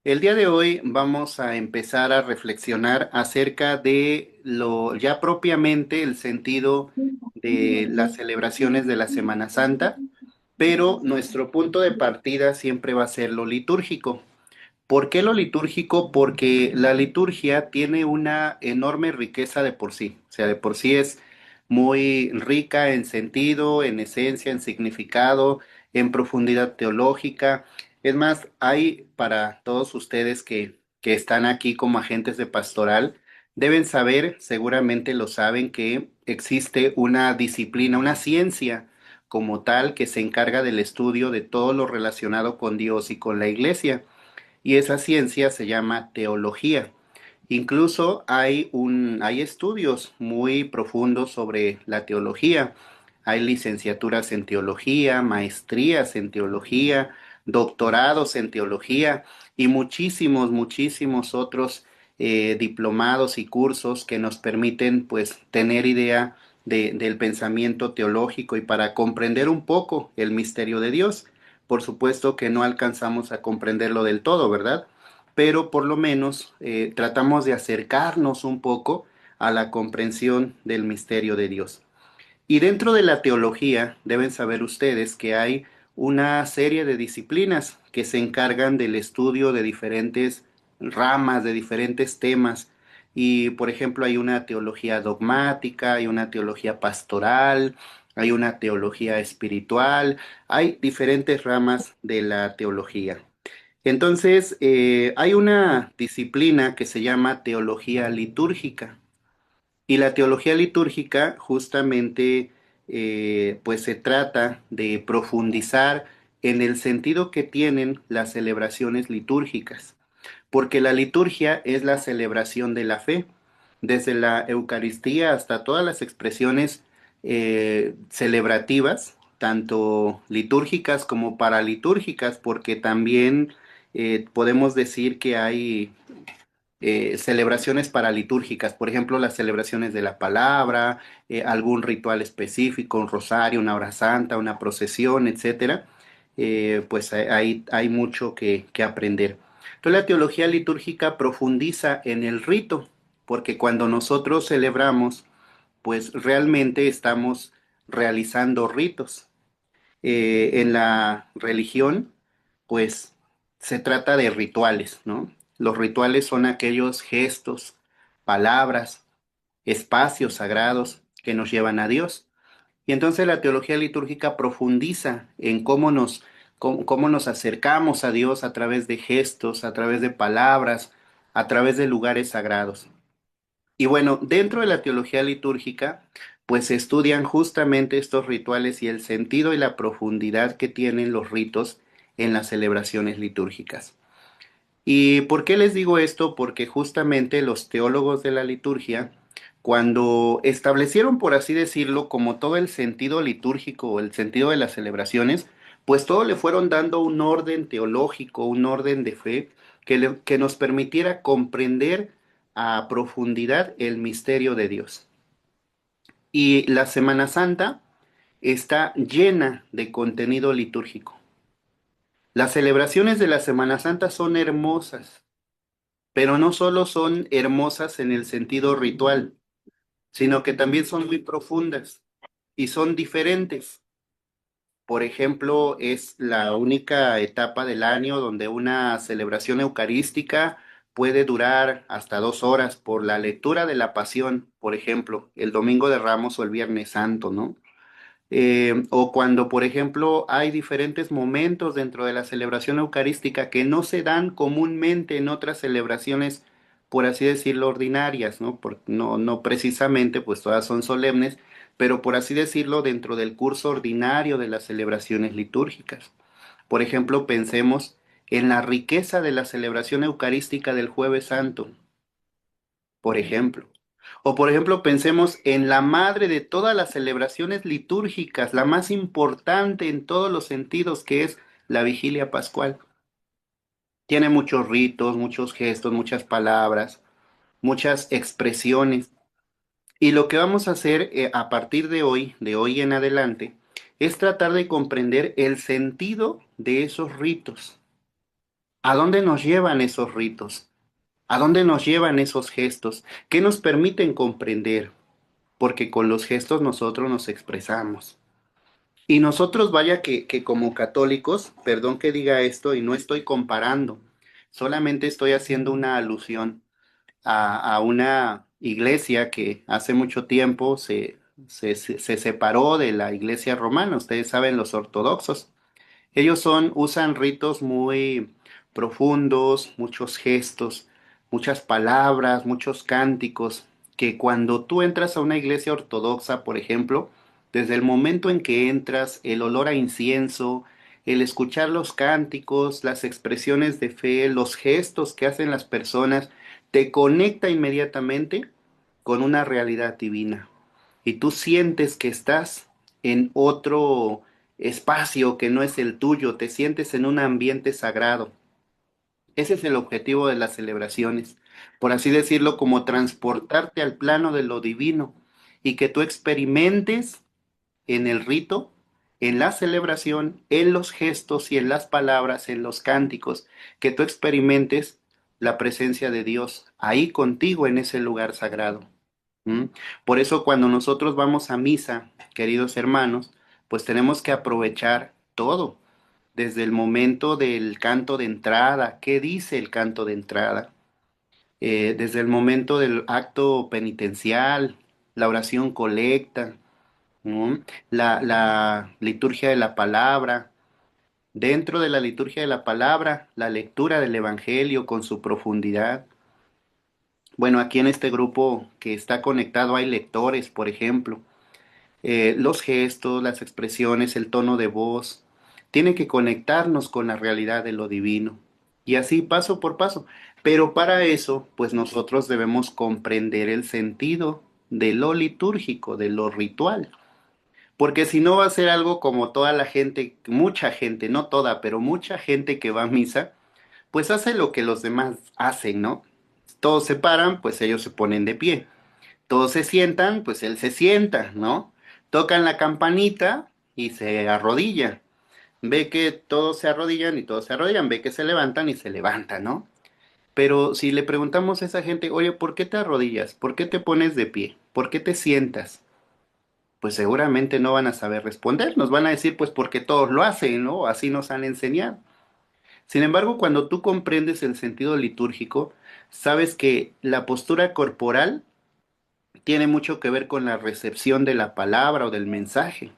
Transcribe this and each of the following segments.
El día de hoy vamos a empezar a reflexionar acerca de lo ya propiamente el sentido de las celebraciones de la Semana Santa, pero nuestro punto de partida siempre va a ser lo litúrgico. ¿Por qué lo litúrgico? Porque la liturgia tiene una enorme riqueza de por sí, o sea, de por sí es muy rica en sentido, en esencia, en significado, en profundidad teológica. Es más, hay para todos ustedes que están aquí como agentes de pastoral, deben saber, seguramente lo saben, que existe una disciplina, una ciencia como tal que se encarga del estudio de todo lo relacionado con Dios y con la iglesia y esa ciencia se llama teología. Incluso hay estudios muy profundos sobre la teología. Hay licenciaturas en teología, maestrías en teología, doctorados en teología y muchísimos otros diplomados y cursos que nos permiten pues tener idea del pensamiento teológico y para comprender un poco el misterio de Dios. Por supuesto que no alcanzamos a comprenderlo del todo, ¿verdad? Pero por lo menos tratamos de acercarnos un poco a la comprensión del misterio de Dios. Y dentro de la teología deben saber ustedes que hay una serie de disciplinas que se encargan del estudio de diferentes ramas, de diferentes temas. Y por ejemplo hay una teología dogmática, hay una teología pastoral, hay una teología espiritual, hay diferentes ramas de la teología. Entonces, hay una disciplina que se llama teología litúrgica. Y la teología litúrgica justamente pues se trata de profundizar en el sentido que tienen las celebraciones litúrgicas, porque la liturgia es la celebración de la fe, desde la Eucaristía hasta todas las expresiones celebrativas, tanto litúrgicas como paralitúrgicas, porque también podemos decir que hay celebraciones paralitúrgicas, por ejemplo, las celebraciones de la palabra, algún ritual específico, un rosario, una hora santa, una procesión, etcétera. Pues hay mucho que aprender. Entonces, la teología litúrgica profundiza en el rito, porque cuando nosotros celebramos, pues realmente estamos realizando ritos. En la religión, pues se trata de rituales, ¿no? Los rituales son aquellos gestos, palabras, espacios sagrados que nos llevan a Dios. Y entonces la teología litúrgica profundiza en cómo nos acercamos a Dios a través de gestos, a través de palabras, a través de lugares sagrados. Y bueno, dentro de la teología litúrgica, pues se estudian justamente estos rituales y el sentido y la profundidad que tienen los ritos en las celebraciones litúrgicas. ¿Y por qué les digo esto? Porque justamente los teólogos de la liturgia, cuando establecieron, por así decirlo, como todo el sentido litúrgico o el sentido de las celebraciones, pues todo le fueron dando un orden teológico, un orden de fe que nos permitiera comprender a profundidad el misterio de Dios. Y la Semana Santa está llena de contenido litúrgico. Las celebraciones de la Semana Santa son hermosas, pero no solo son hermosas en el sentido ritual, sino que también son muy profundas y son diferentes. Por ejemplo, es la única etapa del año donde una celebración eucarística puede durar hasta 2 horas por la lectura de la Pasión, por ejemplo, el Domingo de Ramos o el Viernes Santo, ¿no? O cuando, por ejemplo, hay diferentes momentos dentro de la celebración eucarística que no se dan comúnmente en otras celebraciones, por así decirlo, ordinarias, ¿no? No precisamente, pues todas son solemnes, pero por así decirlo, dentro del curso ordinario de las celebraciones litúrgicas. Por ejemplo, pensemos en la riqueza de la celebración eucarística del Jueves Santo, por ejemplo. O por ejemplo, pensemos en la madre de todas las celebraciones litúrgicas, la más importante en todos los sentidos, que es la vigilia pascual. Tiene muchos ritos, muchos gestos, muchas palabras, muchas expresiones. Y lo que vamos a hacer a partir de hoy en adelante, es tratar de comprender el sentido de esos ritos. ¿A dónde nos llevan esos ritos? ¿A dónde nos llevan esos gestos? ¿Qué nos permiten comprender? Porque con los gestos nosotros nos expresamos. Y nosotros, vaya que como católicos, perdón que diga esto y no estoy comparando, solamente estoy haciendo una alusión a una iglesia que hace mucho tiempo se separó de la iglesia romana. Ustedes saben, los ortodoxos. Ellos usan ritos muy profundos, muchos gestos, muchas palabras, muchos cánticos, que cuando tú entras a una iglesia ortodoxa, por ejemplo, desde el momento en que entras, el olor a incienso, el escuchar los cánticos, las expresiones de fe, los gestos que hacen las personas, te conecta inmediatamente con una realidad divina. Y tú sientes que estás en otro espacio que no es el tuyo, te sientes en un ambiente sagrado. Ese es el objetivo de las celebraciones, por así decirlo, como transportarte al plano de lo divino y que tú experimentes en el rito, en la celebración, en los gestos y en las palabras, en los cánticos, que tú experimentes la presencia de Dios ahí contigo en ese lugar sagrado. ¿Mm? Por eso cuando nosotros vamos a misa, queridos hermanos, pues tenemos que aprovechar todo, desde el momento del canto de entrada, qué dice el canto de entrada, desde el momento del acto penitencial, la oración colecta, ¿no? La liturgia de la palabra, dentro de la liturgia de la palabra, la lectura del Evangelio con su profundidad. Bueno, aquí en este grupo que está conectado hay lectores, por ejemplo. Los gestos, las expresiones, el tono de voz, tienen que conectarnos con la realidad de lo divino. Y así paso por paso. Pero para eso, pues nosotros debemos comprender el sentido de lo litúrgico, de lo ritual. Porque si no va a ser algo como toda la gente, mucha gente, no toda, pero mucha gente que va a misa, pues hace lo que los demás hacen, ¿no? Todos se paran, pues ellos se ponen de pie. Todos se sientan, pues él se sienta, ¿no? Tocan la campanita y se arrodilla. Ve que todos se arrodillan y todos se arrodillan, ve que se levantan y se levantan, ¿no? Pero si le preguntamos a esa gente, oye, ¿por qué te arrodillas? ¿Por qué te pones de pie? ¿Por qué te sientas? Pues seguramente no van a saber responder, nos van a decir, pues porque todos lo hacen, ¿no? Así nos han enseñado. Sin embargo, cuando tú comprendes el sentido litúrgico, sabes que la postura corporal tiene mucho que ver con la recepción de la palabra o del mensaje.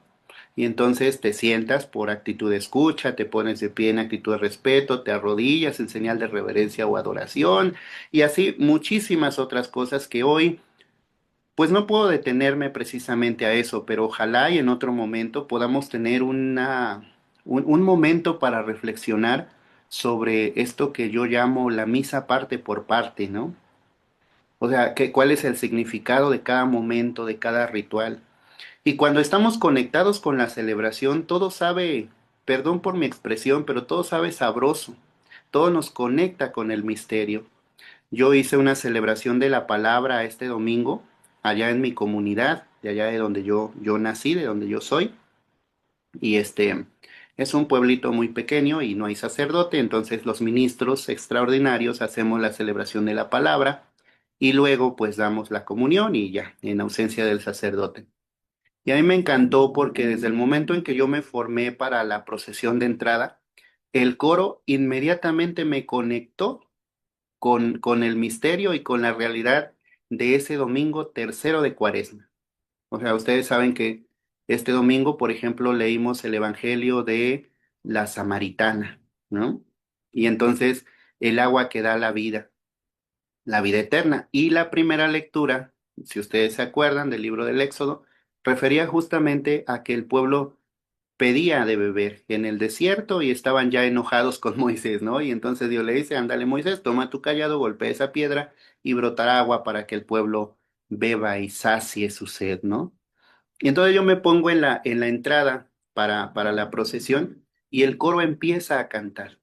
Y entonces te sientas por actitud de escucha, te pones de pie en actitud de respeto, te arrodillas en señal de reverencia o adoración, y así muchísimas otras cosas que hoy, pues no puedo detenerme precisamente a eso, pero ojalá y en otro momento podamos tener un momento para reflexionar sobre esto que yo llamo la misa parte por parte, ¿no? O sea, cuál es el significado de cada momento, de cada ritual. Y cuando estamos conectados con la celebración, todo sabe, perdón por mi expresión, pero todo sabe sabroso. Todo nos conecta con el misterio. Yo hice una celebración de la palabra este domingo, allá en mi comunidad, de allá de donde yo nací, de donde yo soy. Y es un pueblito muy pequeño y no hay sacerdote, entonces los ministros extraordinarios hacemos la celebración de la palabra y luego pues damos la comunión y ya, en ausencia del sacerdote. Y a mí me encantó porque desde el momento en que yo me formé para la procesión de entrada, el coro inmediatamente me conectó con el misterio y con la realidad de ese domingo tercero de Cuaresma. O sea, ustedes saben que este domingo, por ejemplo, leímos el Evangelio de la Samaritana, ¿no? Y entonces el agua que da la vida eterna. Y la primera lectura, si ustedes se acuerdan del libro del Éxodo, refería justamente a que el pueblo pedía de beber en el desierto y estaban ya enojados con Moisés, ¿no? Y entonces Dios le dice, ándale Moisés, toma tu callado, golpea esa piedra y brotará agua para que el pueblo beba y sacie su sed, ¿no? Y entonces yo me pongo en la entrada para la procesión y el coro empieza a cantar.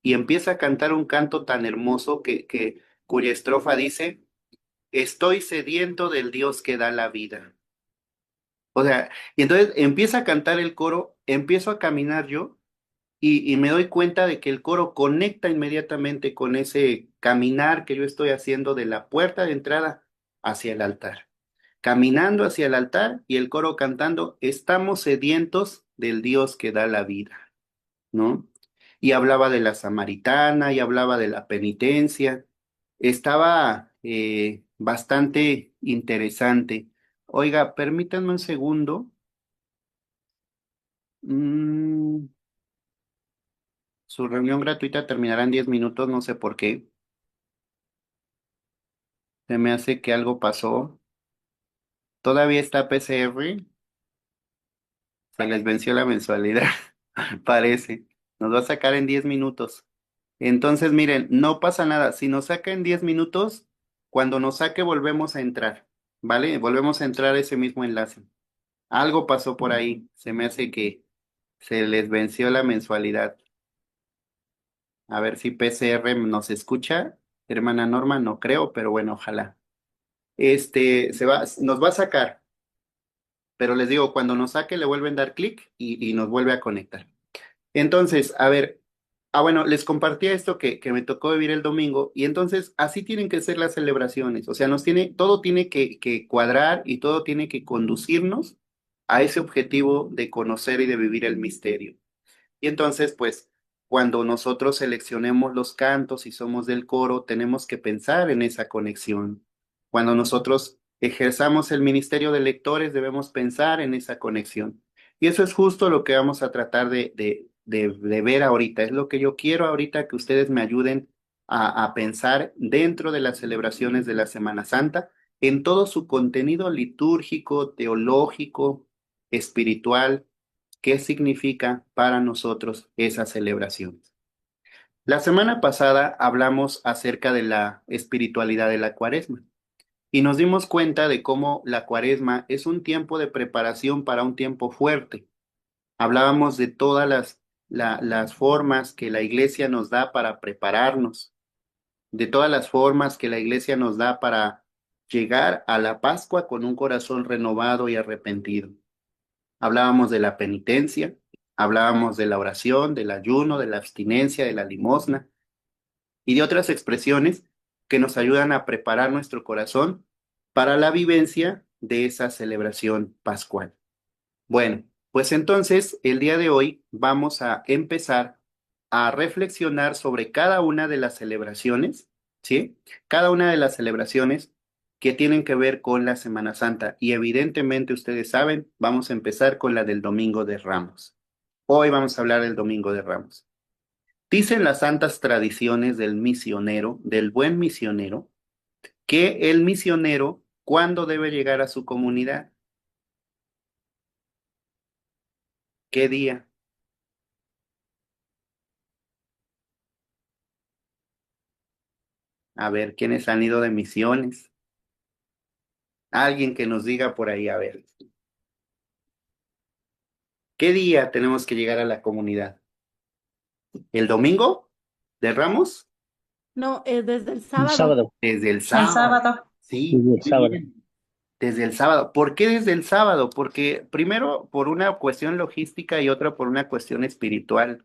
Y empieza a cantar un canto tan hermoso cuya estrofa dice, estoy sediento del Dios que da la vida. O sea, y entonces empieza a cantar el coro, empiezo a caminar yo y me doy cuenta de que el coro conecta inmediatamente con ese caminar que yo estoy haciendo de la puerta de entrada hacia el altar. Caminando hacia el altar y el coro cantando, estamos sedientos del Dios que da la vida, ¿no? Y hablaba de la samaritana y hablaba de la penitencia. Estaba bastante interesante. Oiga, permítanme un segundo. Mm, su reunión gratuita terminará en 10 minutos, no sé por qué. Se me hace que algo pasó. Todavía está PCR. Se les venció la mensualidad, parece. Nos va a sacar en 10 minutos. Entonces, miren, no pasa nada. Si nos saca en 10 minutos, cuando nos saque volvemos a entrar, ¿vale? Volvemos a entrar a ese mismo enlace. Algo pasó por ahí. Se me hace que se les venció la mensualidad. A ver si PCR nos escucha. Hermana Norma, no creo, pero bueno, ojalá. Nos va a sacar, pero les digo, cuando nos saque le vuelven a dar clic y nos vuelve a conectar. Entonces, a ver, bueno, les compartía esto que me tocó vivir el domingo y entonces así tienen que ser las celebraciones, o sea, todo tiene que cuadrar y todo tiene que conducirnos a ese objetivo de conocer y de vivir el misterio. Y entonces, pues, cuando nosotros seleccionemos los cantos y somos del coro, tenemos que pensar en esa conexión. Cuando nosotros ejerzamos el ministerio de lectores, debemos pensar en esa conexión. Y eso es justo lo que vamos a tratar de ver ahorita. Es lo que yo quiero ahorita que ustedes me ayuden a pensar dentro de las celebraciones de la Semana Santa, en todo su contenido litúrgico, teológico, espiritual. ¿Qué significa para nosotros esa celebración? La semana pasada hablamos acerca de la espiritualidad de la cuaresma y nos dimos cuenta de cómo la cuaresma es un tiempo de preparación para un tiempo fuerte. Hablábamos de todas las formas que la iglesia nos da para prepararnos, de todas las formas que la iglesia nos da para llegar a la Pascua con un corazón renovado y arrepentido. Hablábamos de la penitencia, hablábamos de la oración, del ayuno, de la abstinencia, de la limosna y de otras expresiones que nos ayudan a preparar nuestro corazón para la vivencia de esa celebración pascual. Bueno, pues entonces el día de hoy vamos a empezar a reflexionar sobre cada una de las celebraciones, ¿sí? Cada una de las celebraciones que tienen que ver con la Semana Santa. Y evidentemente ustedes saben, vamos a empezar con la del Domingo de Ramos. Hoy vamos a hablar del Domingo de Ramos. Dicen las santas tradiciones del misionero, del buen misionero, que el misionero, ¿cuándo debe llegar a su comunidad? ¿Qué día? A ver, ¿quiénes han ido de misiones? Alguien que nos diga por ahí, a ver, ¿qué día tenemos que llegar a la comunidad? ¿El domingo de Ramos? No, desde el El sábado. sábado, Desde el El sábado. sábado. Sí, desde el muy sábado. bien. Desde el sábado. ¿Por qué desde el sábado? Porque primero por una cuestión logística y otra por una cuestión espiritual.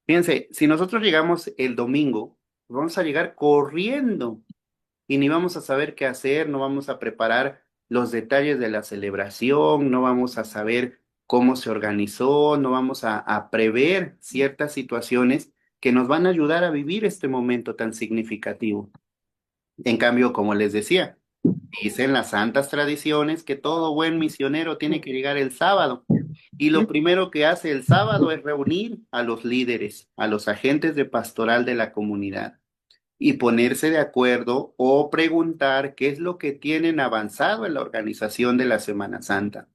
Fíjense, si nosotros llegamos el domingo, vamos a llegar corriendo y ni vamos a saber qué hacer, no vamos a preparar los detalles de la celebración, no vamos a saber cómo se organizó, no vamos a prever ciertas situaciones que nos van a ayudar a vivir este momento tan significativo. En cambio, como les decía, dicen las santas tradiciones que todo buen misionero tiene que llegar el sábado. Y lo primero que hace el sábado es reunir a los líderes, a los agentes de pastoral de la comunidad y ponerse de acuerdo o preguntar qué es lo que tienen avanzado en la organización de la Semana Santa.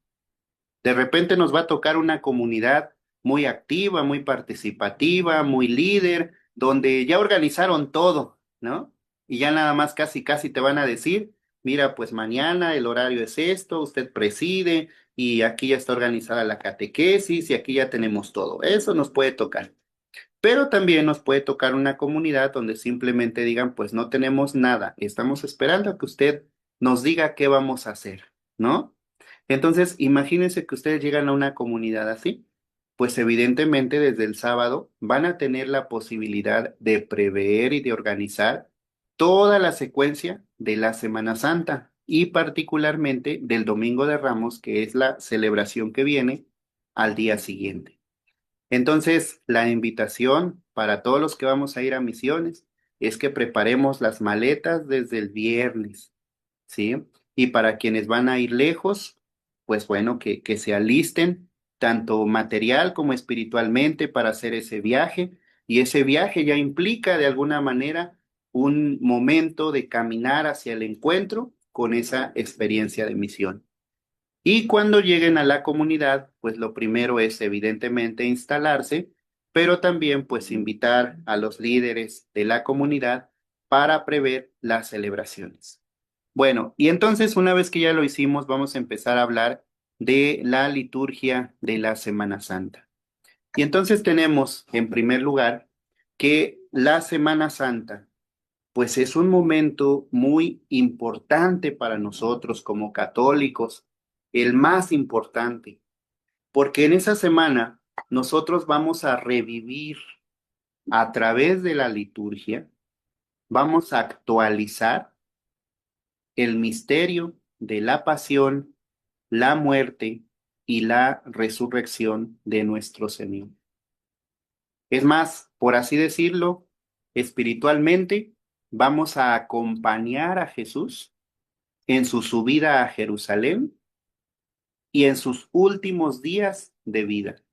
De repente nos va a tocar una comunidad muy activa, muy participativa, muy líder, donde ya organizaron todo, ¿no? Y ya nada más casi casi te van a decir, mira, pues mañana el horario es esto, usted preside y aquí ya está organizada la catequesis y aquí ya tenemos todo. Eso nos puede tocar. Pero también nos puede tocar una comunidad donde simplemente digan, pues no tenemos nada, estamos esperando a que usted nos diga qué vamos a hacer, ¿no? Entonces, imagínense que ustedes llegan a una comunidad así. pues evidentemente desde el sábado van a tener la posibilidad de prever y de organizar toda la secuencia de la Semana Santa y particularmente del Domingo de Ramos, que es la celebración que viene al día siguiente. Entonces, la invitación para todos los que vamos a ir a misiones es que preparemos las maletas desde el viernes, ¿sí? Y para quienes van a ir lejos, pues bueno, que se alisten tanto material como espiritualmente para hacer ese viaje. Y ese viaje ya implica de alguna manera un momento de caminar hacia el encuentro con esa experiencia de misión. Y cuando lleguen a la comunidad, pues lo primero es evidentemente instalarse, pero también pues invitar a los líderes de la comunidad para prever las celebraciones. Bueno, y entonces una vez que ya lo hicimos, vamos a empezar a hablar de la liturgia de la Semana Santa. Y entonces tenemos, en primer lugar, que la Semana Santa, pues es un momento muy importante para nosotros como católicos, el más importante, porque en esa semana nosotros vamos a revivir a través de la liturgia, vamos a actualizar el misterio de la pasión, la muerte y la resurrección de nuestro Señor. Es más, por así decirlo, espiritualmente vamos a acompañar a Jesús en su subida a Jerusalén y en sus últimos días de vida,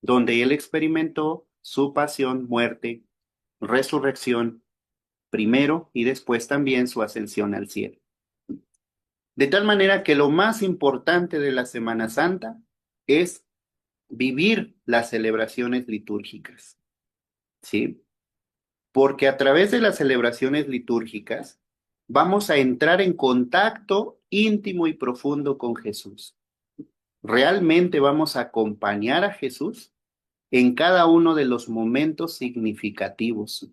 donde él experimentó su pasión, muerte, resurrección primero y después también su ascensión al cielo. De tal manera que lo más importante de la Semana Santa es vivir las celebraciones litúrgicas, ¿sí? Porque a través de las celebraciones litúrgicas vamos a entrar en contacto íntimo y profundo con Jesús. Realmente vamos a acompañar a Jesús en cada uno de los momentos significativos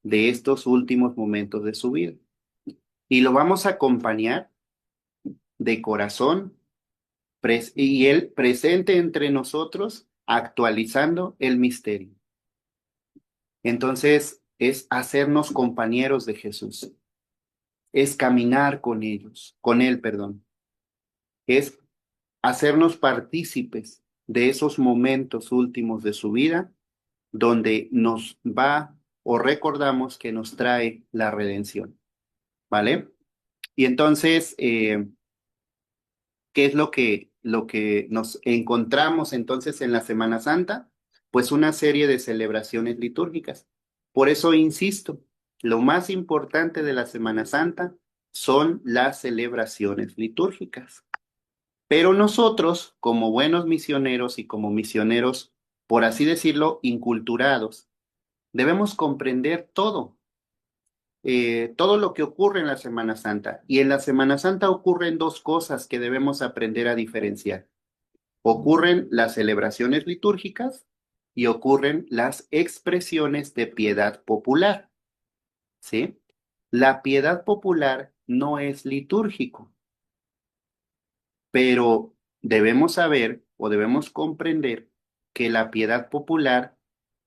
de estos últimos momentos de su vida. Y lo vamos a acompañar de corazón y Él presente entre nosotros, actualizando el misterio. Entonces, es hacernos compañeros de Jesús, es caminar con ellos, con Él, perdón, es hacernos partícipes de esos momentos últimos de su vida donde nos va o recordamos que nos trae la redención, ¿vale? Y entonces, ¿qué es lo que nos encontramos entonces en la Semana Santa? Pues una serie de celebraciones litúrgicas. Por eso insisto, lo más importante de la Semana Santa son las celebraciones litúrgicas. Pero nosotros, como buenos misioneros y como misioneros, por así decirlo, inculturados, debemos comprender todo lo que ocurre en la Semana Santa. Y en la Semana Santa ocurren dos cosas que debemos aprender a diferenciar. Ocurren las celebraciones litúrgicas y ocurren las expresiones de piedad popular, ¿sí? La piedad popular no es litúrgico, pero debemos saber o debemos comprender que la piedad popular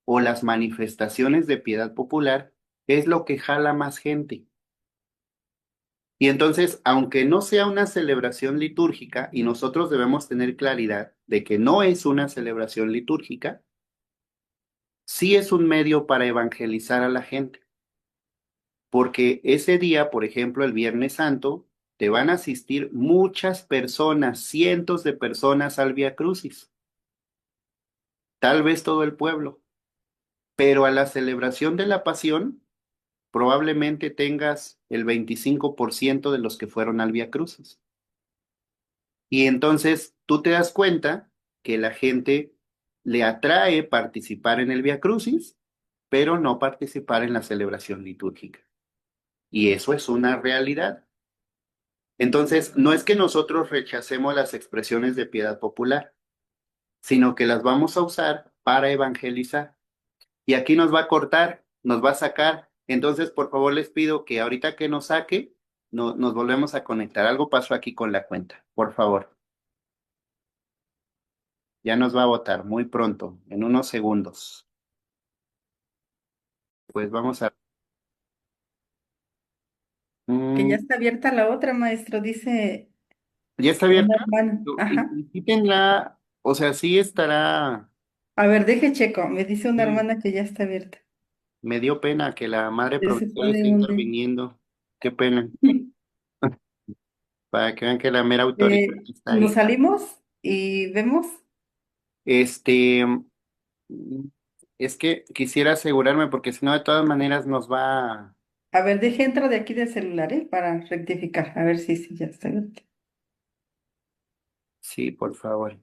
o las manifestaciones de piedad popular es lo que jala más gente. Y entonces, aunque no sea una celebración litúrgica, y nosotros debemos tener claridad de que no es una celebración litúrgica, sí es un medio para evangelizar a la gente. Porque ese día, por ejemplo, el Viernes Santo, te van a asistir muchas personas, cientos de personas al Vía Crucis, tal vez todo el pueblo, pero a la celebración de la Pasión, probablemente tengas el 25% de los que fueron al Vía Crucis. Y entonces tú te das cuenta que la gente le atrae participar en el Vía Crucis, pero no participar en la celebración litúrgica. Y eso es una realidad. Entonces, no es que nosotros rechacemos las expresiones de piedad popular, sino que las vamos a usar para evangelizar. Y aquí nos va a cortar, nos va a sacar. Entonces, por favor, les pido que ahorita que nos saque, nos volvemos a conectar. Algo pasó aquí con la cuenta, por favor. Ya nos va a votar muy pronto, en unos segundos. Pues vamos a... Que ya Mm, está abierta la otra, maestro, dice ¿ya está una abierta? hermana. Ajá. Y sí tendrá, o sea, sí estará... A ver, deje checo. Me dice una Sí, hermana que ya está abierta. me dio pena que la madre Se provincial puede esté hundir. interviniendo. Qué pena. Para que vean que la mera autoridad está Nos ahí. salimos y vemos. Este, es que quisiera asegurarme porque si no, de todas maneras nos va... A ver, deje entro de aquí del celular, para rectificar. A ver si ya está abierta. Sí, por favor.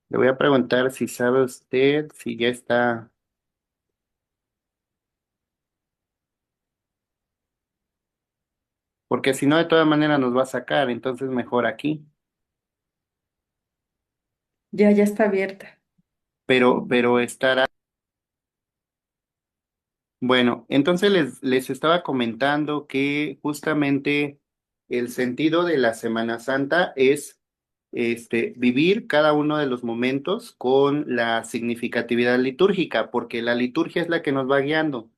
Le voy a preguntar si sabe usted si ya está, porque si no, de todas maneras nos va a sacar, entonces mejor aquí. Ya está abierta. Pero estará. Bueno, entonces les estaba comentando que justamente el sentido de la Semana Santa es vivir cada uno de los momentos con la significatividad litúrgica, porque la liturgia es la que nos va guiando.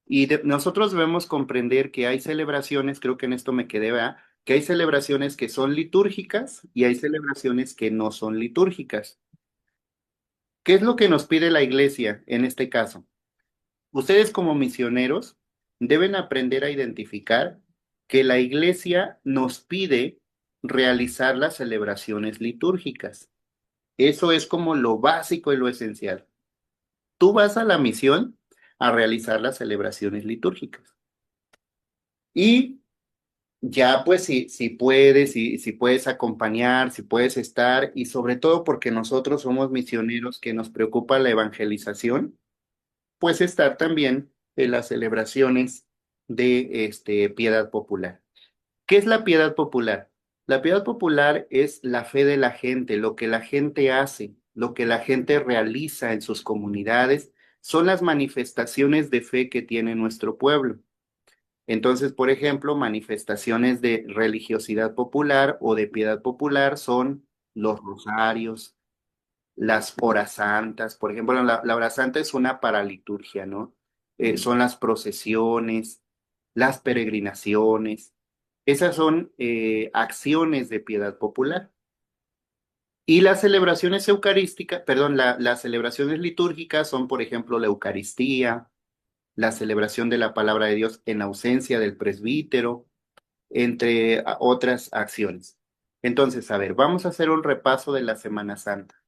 Y nosotros debemos comprender que hay celebraciones, creo que en esto me quedé, ¿verdad? Que hay celebraciones que son litúrgicas y hay celebraciones que no son litúrgicas. ¿Qué es lo que nos pide la iglesia en este caso? Ustedes como misioneros deben aprender a identificar que la iglesia nos pide realizar las celebraciones litúrgicas. Eso es como lo básico y lo esencial. Tú vas a la misión a realizar las celebraciones litúrgicas. Y ya, pues, si puedes, si puedes acompañar, si puedes estar, y sobre todo porque nosotros somos misioneros que nos preocupa la evangelización, pues estar también en las celebraciones de piedad popular. ¿Qué es la piedad popular? La piedad popular es la fe de la gente, lo que la gente hace, lo que la gente realiza en sus comunidades, son las manifestaciones de fe que tiene nuestro pueblo. Entonces, por ejemplo, manifestaciones de religiosidad popular o de piedad popular son los rosarios, las horas santas. Por ejemplo, la hora santa es una paraliturgia, ¿no? Son las procesiones, las peregrinaciones. Esas son acciones de piedad popular. Y las celebraciones eucarísticas, perdón, las celebraciones litúrgicas son, por ejemplo, la Eucaristía, la celebración de la palabra de Dios en ausencia del presbítero, entre otras acciones. Entonces, a ver, vamos a hacer un repaso de la Semana Santa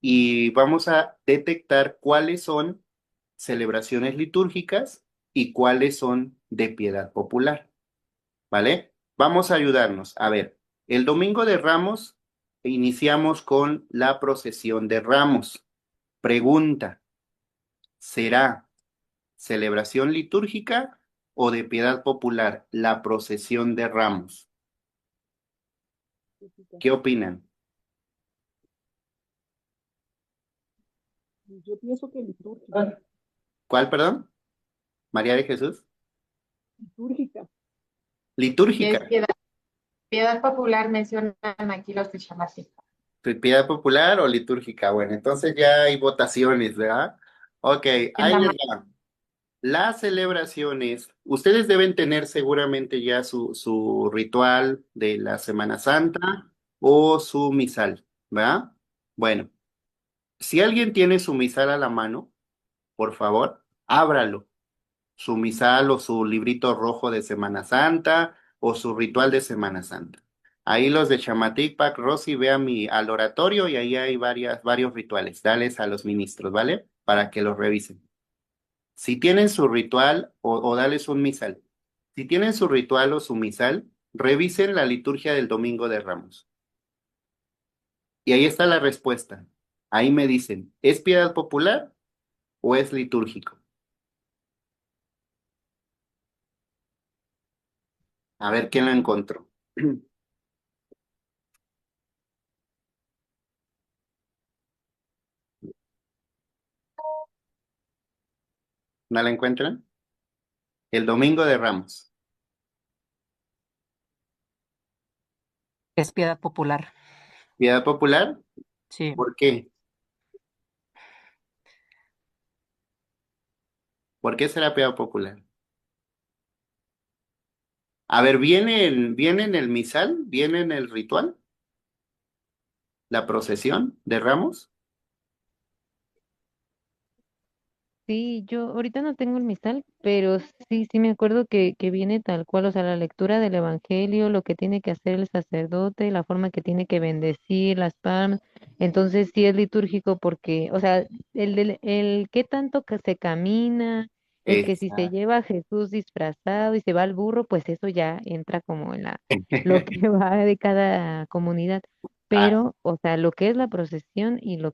y vamos a detectar cuáles son celebraciones litúrgicas y cuáles son de piedad popular, ¿vale? Vamos a ayudarnos. A ver, el Domingo de Ramos iniciamos con la procesión de Ramos. Pregunta, ¿será celebración litúrgica o de piedad popular la procesión de Ramos? ¿Qué opinan? Yo pienso que litúrgica, ¿Cuál, perdón? María de Jesús. litúrgica. Que es Litúrgica. piedad popular, mencionan aquí los de Chamasí. ¿Piedad popular o litúrgica? Bueno, entonces ya hay votaciones, ¿verdad? Ok, En ahí la les va. Las celebraciones, ustedes deben tener seguramente ya su ritual de la Semana Santa o su misal, ¿verdad? Bueno, si alguien tiene su misal a la mano, por favor, ábralo. Su misal o su librito rojo de Semana Santa o su ritual de Semana Santa. Ahí los de Chamatic, Pac, Rosy, vean al oratorio y ahí hay varios rituales. Dales a los ministros, ¿vale? Para que los revisen. Si tienen su ritual o dales un misal. Si tienen su ritual o su misal, revisen la liturgia del Domingo de Ramos. Y ahí está la respuesta. Ahí me dicen, ¿es piedad popular o es litúrgico? A ver quién lo encontró. ¿No la encuentran? El Domingo de Ramos. Es piedad popular. ¿Piedad popular? Sí. ¿Por qué? ¿Por qué será piedad popular? A ver, ¿viene en el misal? ¿Viene en el ritual? ¿La procesión de Ramos? Sí, yo ahorita no tengo el misal, pero sí me acuerdo que viene tal cual, o sea, la lectura del Evangelio, lo que tiene que hacer el sacerdote, la forma que tiene que bendecir las palmas, entonces sí es litúrgico porque, o sea, el qué tanto que se camina, el que si se Exacto. lleva a Jesús disfrazado y se va al burro, pues eso ya entra como en lo que va de cada comunidad, Ah, pero, o sea, lo que es la procesión y los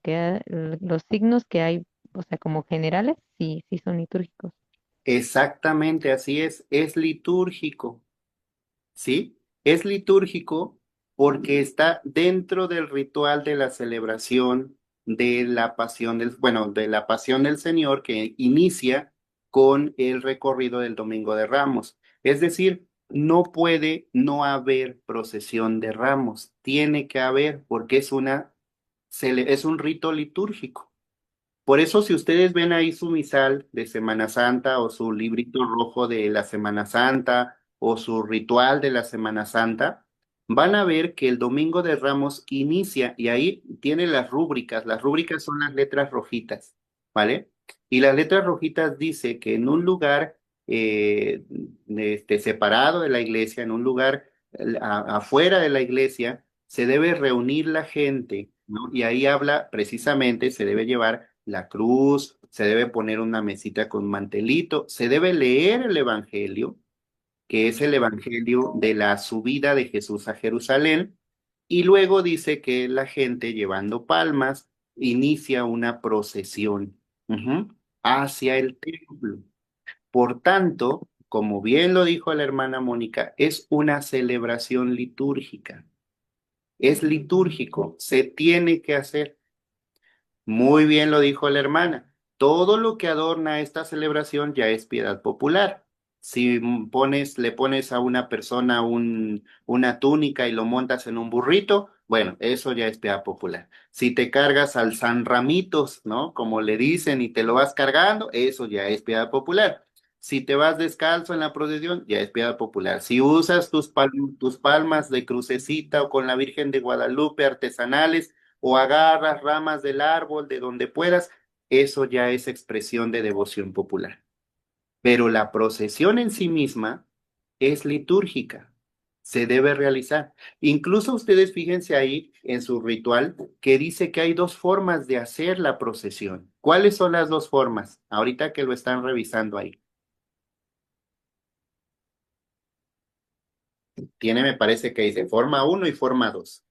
signos que hay, o sea, como generales, sí son litúrgicos. exactamente, así es litúrgico. ¿Sí? Es litúrgico porque está dentro del ritual de la celebración de la pasión bueno, de la pasión del Señor que inicia con el recorrido del Domingo de Ramos. Es decir, no puede no haber procesión de Ramos, tiene que haber porque es un rito litúrgico. Por eso, si ustedes ven ahí su misal de Semana Santa o su librito rojo de la Semana Santa o su ritual de la Semana Santa, van a ver que el Domingo de Ramos inicia y ahí tiene las rúbricas. Las rúbricas son las letras rojitas, ¿vale? Y las letras rojitas dice que en un lugar separado de la iglesia, en un lugar afuera de la iglesia, se debe reunir la gente, ¿no? Y ahí habla precisamente, se debe llevar la cruz, se debe poner una mesita con mantelito, se debe leer el Evangelio, que es el Evangelio de la subida de Jesús a Jerusalén, y luego dice que la gente llevando palmas inicia una procesión ujú, hacia el templo. Por tanto, como bien lo dijo la hermana Mónica, es una celebración litúrgica. Es litúrgico, se tiene que hacer. Muy bien lo dijo la hermana. Todo lo que adorna esta celebración ya es piedad popular. Si le pones a una persona una túnica y lo montas en un burrito, bueno, eso ya es piedad popular. Si te cargas al San Ramitos, ¿no? Como le dicen, y te lo vas cargando, eso ya es piedad popular. Si te vas descalzo en la procesión, ya es piedad popular. Si usas tus palmas de crucecita o con la Virgen de Guadalupe artesanales, o agarras ramas del árbol de donde puedas, eso ya es expresión de devoción popular. Pero la procesión en sí misma es litúrgica, se debe realizar. Incluso ustedes fíjense ahí en su ritual que dice que hay dos formas de hacer la procesión. ¿Cuáles son las dos formas? Ahorita que lo están revisando ahí. Tiene, me parece que dice forma uno y forma 2.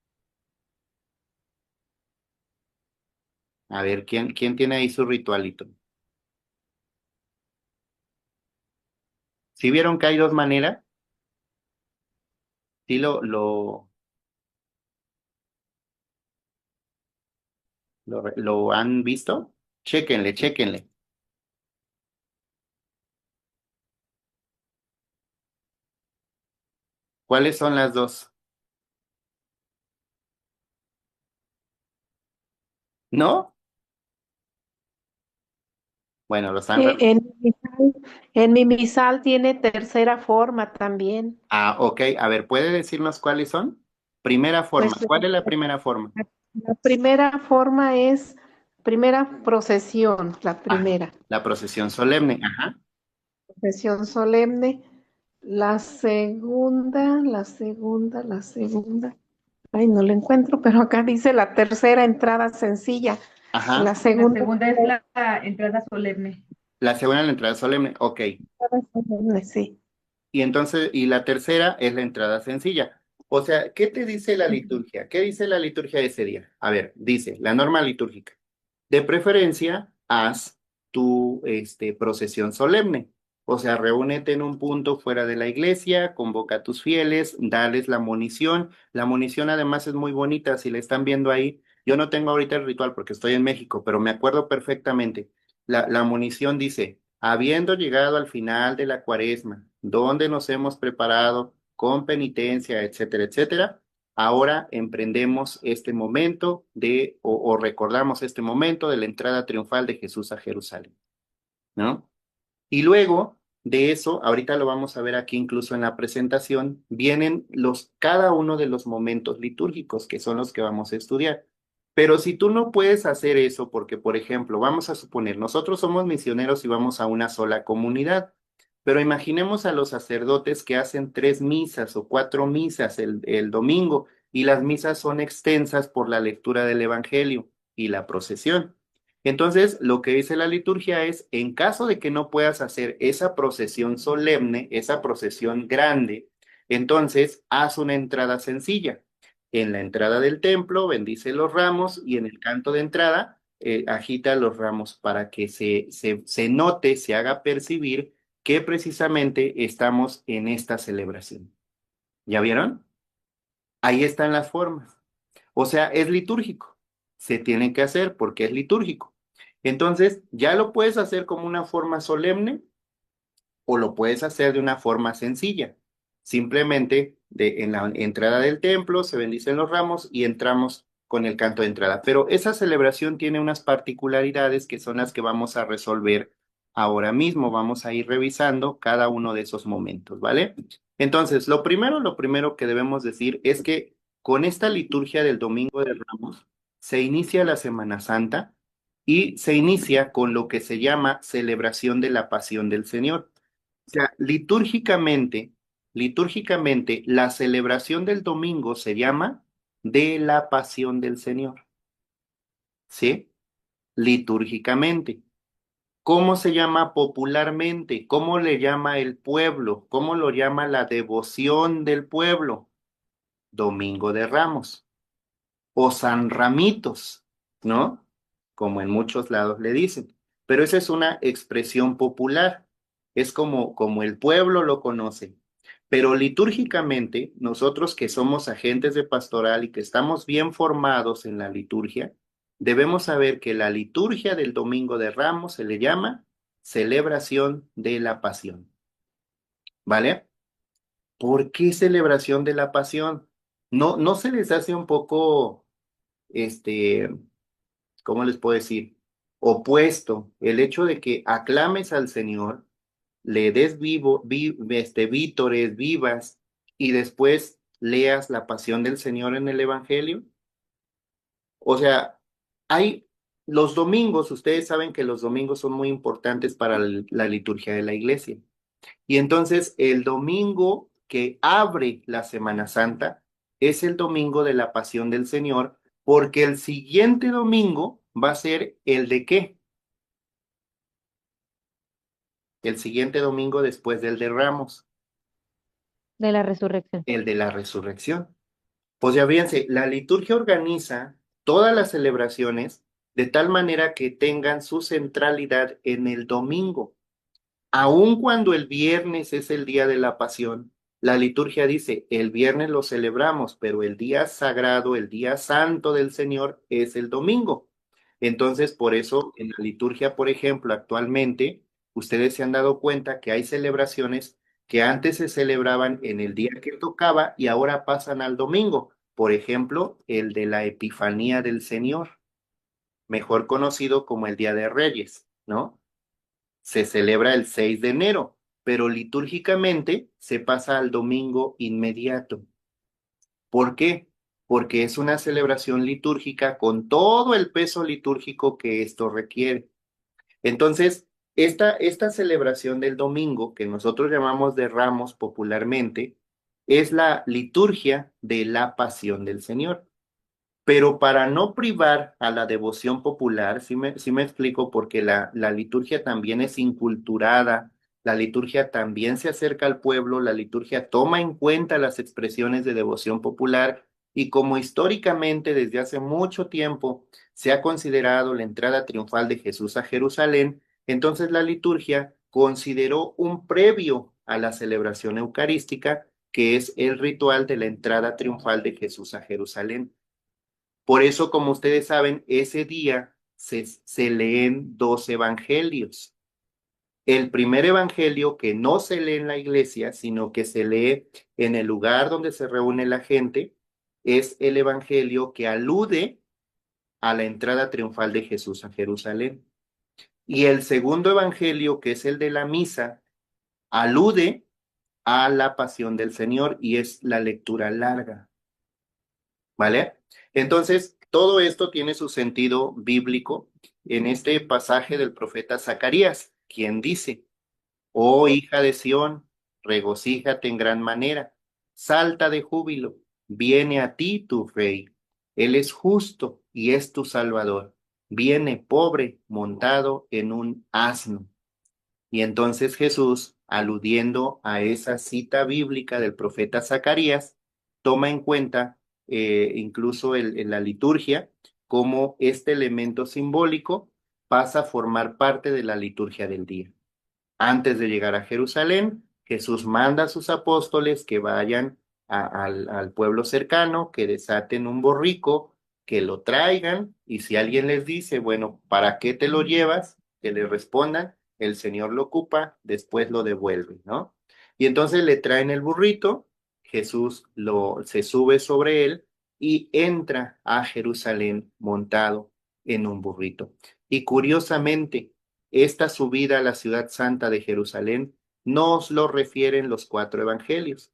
A ver, ¿quién tiene ahí su ritualito? ¿Sí vieron que hay dos maneras? ¿Sí lo han visto? Chéquenle, chéquenle. ¿Cuáles son las dos? ¿No? Bueno, los han... Eh, En mi misal, en mi misal tiene tercera forma también. Ah, ok. A ver, ¿puede decirnos cuáles son? Primera forma. Pues ¿Cuál es la primera forma? la primera forma es primera procesión, la Ah, primera la procesión solemne. Ajá. procesión solemne. La segunda. Ay, no lo encuentro, pero acá dice la tercera entrada sencilla. La Ajá. La segunda segunda es la entrada solemne. La segunda es la entrada solemne. Ok. entrada solemne, sí. Y entonces, y la tercera es la entrada sencilla. O sea, ¿qué te dice la liturgia? ¿Qué dice la liturgia de ese día? A ver, dice la norma litúrgica. De preferencia, haz tu procesión solemne. O sea, reúnete en un punto fuera de la iglesia, convoca a tus fieles, dales la munición. La munición además es muy bonita, si la están viendo ahí. Yo no tengo ahorita el ritual porque estoy en México, pero me acuerdo perfectamente. La munición dice, habiendo llegado al final de la cuaresma, donde nos hemos preparado con penitencia, etcétera, etcétera, ahora emprendemos este momento o recordamos este momento de la entrada triunfal de Jesús a Jerusalén, ¿no? Y luego de eso, ahorita lo vamos a ver aquí incluso en la presentación, vienen cada uno de los momentos litúrgicos, que son los que vamos a estudiar. Pero si tú no puedes hacer eso, porque por ejemplo, vamos a suponer, nosotros somos misioneros y vamos a una sola comunidad, pero imaginemos a los sacerdotes que hacen 3 misas o 4 misas el domingo, y las misas son extensas por la lectura del Evangelio y la procesión. Entonces, lo que dice la liturgia es, en caso de que no puedas hacer esa procesión solemne, esa procesión grande, entonces haz una entrada sencilla. En la entrada del templo, bendice los ramos, y en el canto de entrada, agita los ramos para que se note, se haga percibir que precisamente estamos en esta celebración. ¿Ya vieron? Ahí están las formas. O sea, es litúrgico. Se tiene que hacer porque es litúrgico. Entonces, ya lo puedes hacer como una forma solemne o lo puedes hacer de una forma sencilla. Simplemente en la entrada del templo se bendicen los ramos y entramos con el canto de entrada. Pero esa celebración tiene unas particularidades que son las que vamos a resolver ahora mismo. Vamos a ir revisando cada uno de esos momentos, ¿vale? Entonces, lo primero que debemos decir es que con esta liturgia del Domingo de Ramos se inicia la Semana Santa y se inicia con lo que se llama celebración de la Pasión del Señor. O sea, litúrgicamente, la celebración del domingo se llama de la Pasión del Señor, ¿sí? Litúrgicamente. ¿Cómo se llama popularmente? ¿Cómo le llama el pueblo? ¿Cómo lo llama la devoción del pueblo? Domingo de Ramos o San Ramitos, ¿no? Como en muchos lados le dicen. Pero esa es una expresión popular, es como el pueblo lo conoce. Pero litúrgicamente, nosotros que somos agentes de pastoral y que estamos bien formados en la liturgia, debemos saber que la liturgia del Domingo de Ramos se le llama celebración de la Pasión, ¿vale? ¿Por qué celebración de la Pasión? ¿No se les hace un poco, este, ¿cómo les puedo decir? Opuesto el hecho de que aclames al Señor, le des vítores, vivas, y después leas la pasión del Señor en el Evangelio. O sea, hay los domingos, ustedes saben que los domingos son muy importantes para la liturgia de la iglesia. Y entonces el domingo que abre la Semana Santa es el domingo de la Pasión del Señor, porque el siguiente domingo va a ser el de ¿qué? El siguiente domingo después del de Ramos, De la resurrección. el de la Resurrección. Pues ya fíjense, la liturgia organiza todas las celebraciones de tal manera que tengan su centralidad en el domingo. Aun cuando el viernes es el día de la Pasión, la liturgia dice, el viernes lo celebramos, pero el día sagrado, el día santo del Señor es el domingo. Entonces, por eso en la liturgia, por ejemplo, actualmente, ustedes se han dado cuenta que hay celebraciones que antes se celebraban en el día que tocaba y ahora pasan al domingo. Por ejemplo, el de la Epifanía del Señor, mejor conocido como el Día de Reyes, ¿no? Se celebra el 6 de enero, pero litúrgicamente se pasa al domingo inmediato. ¿Por qué? Porque es una celebración litúrgica con todo el peso litúrgico que esto requiere. Entonces, esta celebración del domingo, que nosotros llamamos de Ramos popularmente, es la liturgia de la Pasión del Señor. Pero para no privar a la devoción popular, sí me explico, porque la liturgia también es inculturada, la liturgia también se acerca al pueblo, la liturgia toma en cuenta las expresiones de devoción popular, y como históricamente desde hace mucho tiempo se ha considerado la entrada triunfal de Jesús a Jerusalén, entonces la liturgia consideró un previo a la celebración eucarística, que es el ritual de la entrada triunfal de Jesús a Jerusalén. Por eso, como ustedes saben, ese día se leen 2 evangelios. El primer evangelio, que no se lee en la iglesia, sino que se lee en el lugar donde se reúne la gente, es el evangelio que alude a la entrada triunfal de Jesús a Jerusalén. Y el segundo evangelio, que es el de la misa, alude a la pasión del Señor y es la lectura larga, ¿vale? Entonces, todo esto tiene su sentido bíblico en este pasaje del profeta Zacarías, quien dice: Oh hija de Sión, regocíjate en gran manera, salta de júbilo, viene a ti tu rey. Él es justo y es tu salvador. Viene pobre, montado en un asno. Y entonces Jesús, aludiendo a esa cita bíblica del profeta Zacarías, toma en cuenta incluso en la liturgia como este elemento simbólico pasa a formar parte de la liturgia del día. Antes de llegar a Jerusalén, Jesús manda a sus apóstoles que vayan al pueblo cercano, que desaten un borrico, que lo traigan, y si alguien les dice, bueno, ¿para qué te lo llevas? Que le respondan, el Señor lo ocupa, después lo devuelve, ¿no? Y entonces le traen el burrito, Jesús se sube sobre él y entra a Jerusalén montado en un burrito. Y curiosamente, esta subida a la ciudad santa de Jerusalén nos lo refieren los cuatro evangelios,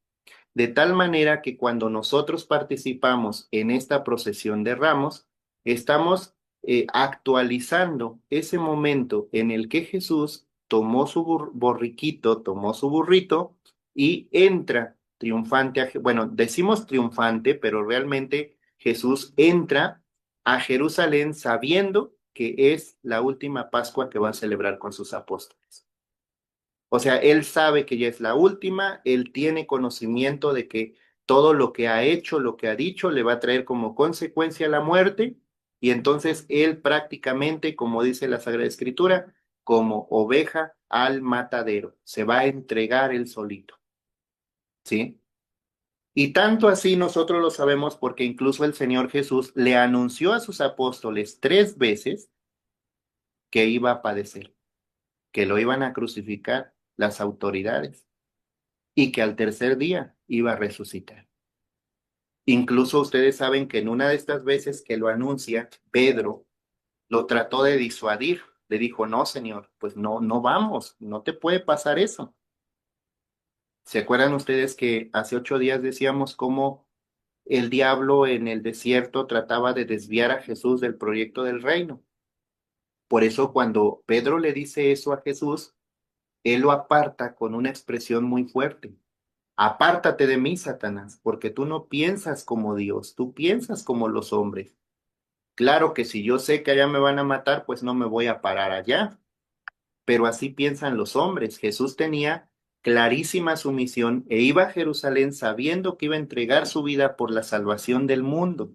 de tal manera que cuando nosotros participamos en esta procesión de ramos, estamos actualizando ese momento en el que Jesús tomó su borriquito, tomó su burrito y entra triunfante, bueno, decimos triunfante, pero realmente Jesús entra a Jerusalén sabiendo que es la última Pascua que va a celebrar con sus apóstoles. O sea, él sabe que ya es la última, él tiene conocimiento de que todo lo que ha hecho, lo que ha dicho, le va a traer como consecuencia la muerte, y entonces él prácticamente, como dice la Sagrada Escritura, como oveja al matadero, se va a entregar él solito, ¿sí? Y tanto así nosotros lo sabemos porque incluso el Señor Jesús le anunció a sus apóstoles 3 veces que iba a padecer, que lo iban a crucificar las autoridades y que al tercer día iba a resucitar. Incluso ustedes saben que en una de estas veces que lo anuncia, Pedro lo trató de disuadir. Le dijo, no, Señor, pues no, no vamos, no te puede pasar eso. ¿Se acuerdan ustedes que hace 8 días decíamos cómo el diablo en el desierto trataba de desviar a Jesús del proyecto del reino? Por eso cuando Pedro le dice eso a Jesús, él lo aparta con una expresión muy fuerte. Apártate de mí, Satanás, porque tú no piensas como Dios, tú piensas como los hombres. Claro que si yo sé que allá me van a matar, pues no me voy a parar allá, pero así piensan los hombres. Jesús tenía clarísima su misión e iba a Jerusalén sabiendo que iba a entregar su vida por la salvación del mundo.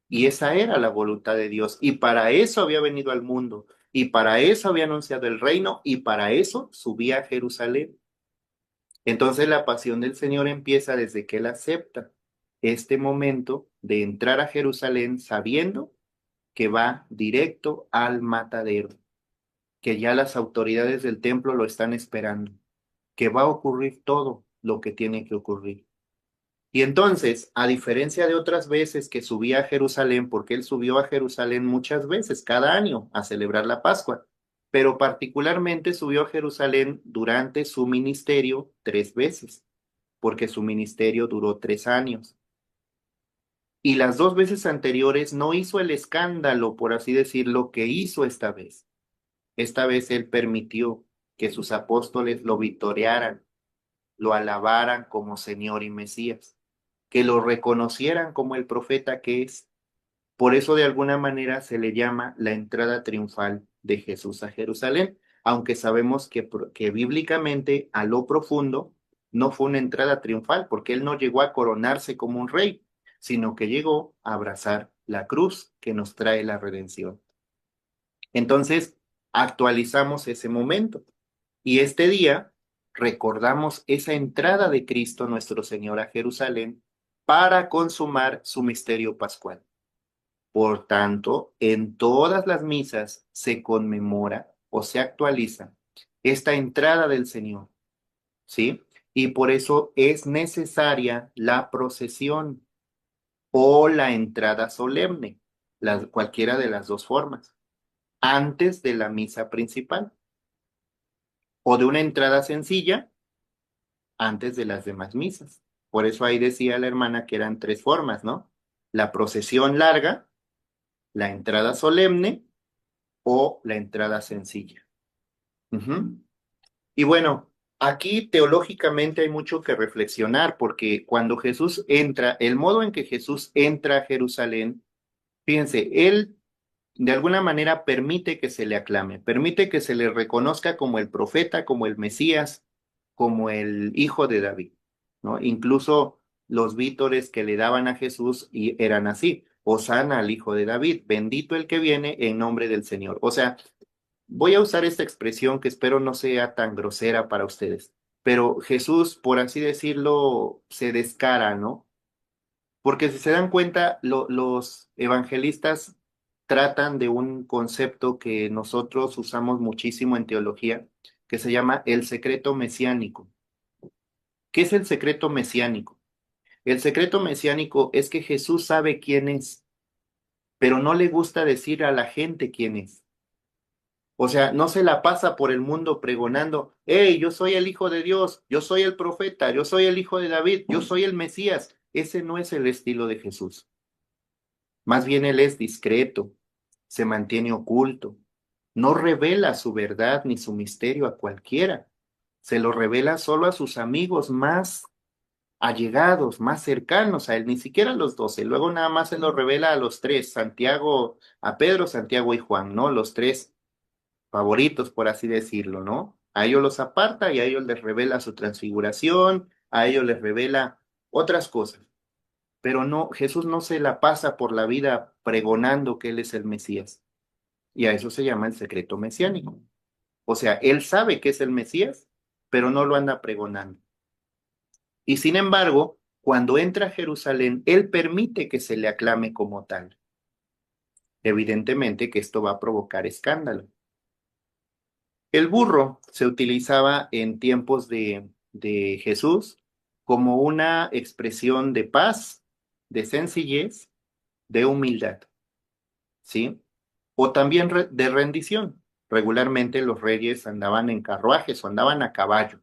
Y esa era la voluntad de Dios. Y para eso había venido al mundo. Y para eso había anunciado el reino. Y para eso subía a Jerusalén. Entonces la pasión del Señor empieza desde que él acepta este momento de entrar a Jerusalén sabiendo que va directo al matadero, que ya las autoridades del templo lo están esperando, que va a ocurrir todo lo que tiene que ocurrir. Y entonces, a diferencia de otras veces que subía a Jerusalén, porque él subió a Jerusalén muchas veces, cada año, a celebrar la Pascua, pero particularmente subió a Jerusalén durante su ministerio 3 veces, porque su ministerio duró 3 años. Y las 2 veces anteriores no hizo el escándalo, por así decirlo, que hizo esta vez. Esta vez él permitió que sus apóstoles lo vitorearan, lo alabaran como Señor y Mesías, que lo reconocieran como el profeta que es. Por eso de alguna manera se le llama la entrada triunfal de Jesús a Jerusalén, aunque sabemos que bíblicamente a lo profundo no fue una entrada triunfal, porque él no llegó a coronarse como un rey, sino que llegó a abrazar la cruz que nos trae la redención. Entonces, actualizamos ese momento y este día recordamos esa entrada de Cristo nuestro Señor a Jerusalén para consumar su misterio pascual. Por tanto, en todas las misas se conmemora o se actualiza esta entrada del Señor, ¿sí? Y por eso es necesaria la procesión. o la entrada solemne, cualquiera de las dos formas, antes de la misa principal, o de una entrada sencilla antes de las demás misas. Por eso ahí decía la hermana que eran tres formas, ¿no? La procesión larga, la entrada solemne o la entrada sencilla. Ujú. Y bueno, aquí teológicamente hay mucho que reflexionar porque cuando Jesús entra, el modo en que Jesús entra a Jerusalén, fíjense, él de alguna manera permite que se le aclame, permite que se le reconozca como el profeta, como el Mesías, como el hijo de David, ¿no? Incluso los vítores que le daban a Jesús eran así: Hosana al hijo de David, bendito el que viene en nombre del Señor. O sea, voy a usar esta expresión que espero no sea tan grosera para ustedes, pero Jesús, por así decirlo, se descara, ¿no? Porque si se dan cuenta, los evangelistas tratan de un concepto que nosotros usamos muchísimo en teología, que se llama el secreto mesiánico. ¿Qué es el secreto mesiánico? El secreto mesiánico es que Jesús sabe quién es, pero no le gusta decir a la gente quién es. O sea, no se la pasa por el mundo pregonando: hey, yo soy el Hijo de Dios, yo soy el profeta, yo soy el Hijo de David, yo soy el Mesías. Ese no es el estilo de Jesús. Más bien él es discreto, se mantiene oculto, no revela su verdad ni su misterio a cualquiera. Se lo revela solo a sus amigos más allegados, más cercanos a él, ni siquiera a los 12. Luego nada más se lo revela a los tres: Santiago, a Pedro, Santiago y Juan, ¿no? Los tres favoritos, por así decirlo, ¿no? A ellos los aparta y a ellos les revela su transfiguración, a ellos les revela otras cosas. Pero no, Jesús no se la pasa por la vida pregonando que él es el Mesías. Y a eso se llama el secreto mesiánico. O sea, él sabe que es el Mesías, pero no lo anda pregonando. Y sin embargo, cuando entra a Jerusalén, él permite que se le aclame como tal. Evidentemente que esto va a provocar escándalo. El burro se utilizaba en tiempos de Jesús como una expresión de paz, de sencillez, de humildad, ¿sí? O también de rendición. Regularmente los reyes andaban en carruajes o andaban a caballo,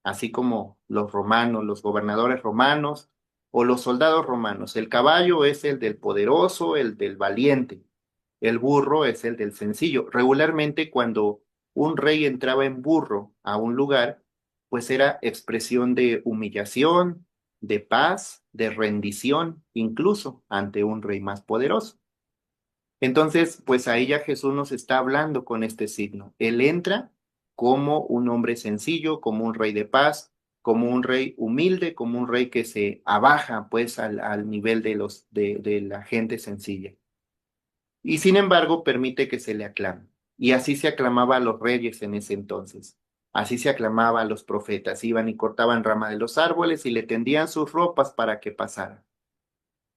así como los romanos, los gobernadores romanos o los soldados romanos. El caballo es el del poderoso, el del valiente. El burro es el del sencillo. Regularmente cuando un rey entraba en burro a un lugar, pues era expresión de humillación, de paz, de rendición, incluso ante un rey más poderoso. Entonces, pues ahí ya Jesús nos está hablando con este signo. Él entra como un hombre sencillo, como un rey de paz, como un rey humilde, como un rey que se abaja pues al nivel de la gente sencilla. Y sin embargo permite que se le aclame. Y así se aclamaba a los reyes en ese entonces. Así se aclamaba a los profetas. Iban y cortaban rama de los árboles y le tendían sus ropas para que pasara.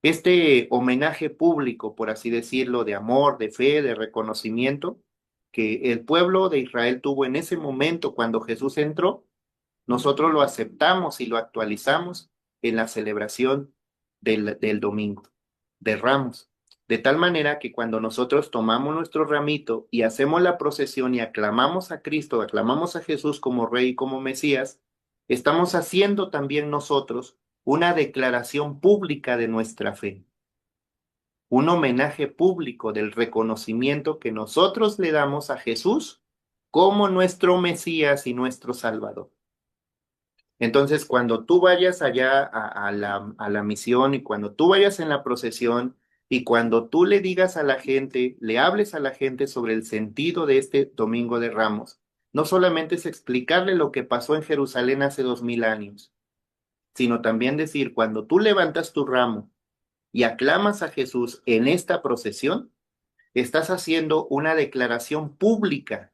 Este homenaje público, por así decirlo, de amor, de fe, de reconocimiento, que el pueblo de Israel tuvo en ese momento cuando Jesús entró, nosotros lo aceptamos y lo actualizamos en la celebración del domingo, de Ramos. De tal manera que cuando nosotros tomamos nuestro ramito y hacemos la procesión y aclamamos a Cristo, aclamamos a Jesús como Rey y como Mesías, estamos haciendo también nosotros una declaración pública de nuestra fe, un homenaje público del reconocimiento que nosotros le damos a Jesús como nuestro Mesías y nuestro Salvador. Entonces, cuando tú vayas allá a la misión y cuando tú vayas en la procesión y cuando tú le digas a la gente, le hables a la gente sobre el sentido de este Domingo de Ramos, no solamente es explicarle lo que pasó en Jerusalén hace 2000 años, sino también decir: cuando tú levantas tu ramo y aclamas a Jesús en esta procesión, estás haciendo una declaración pública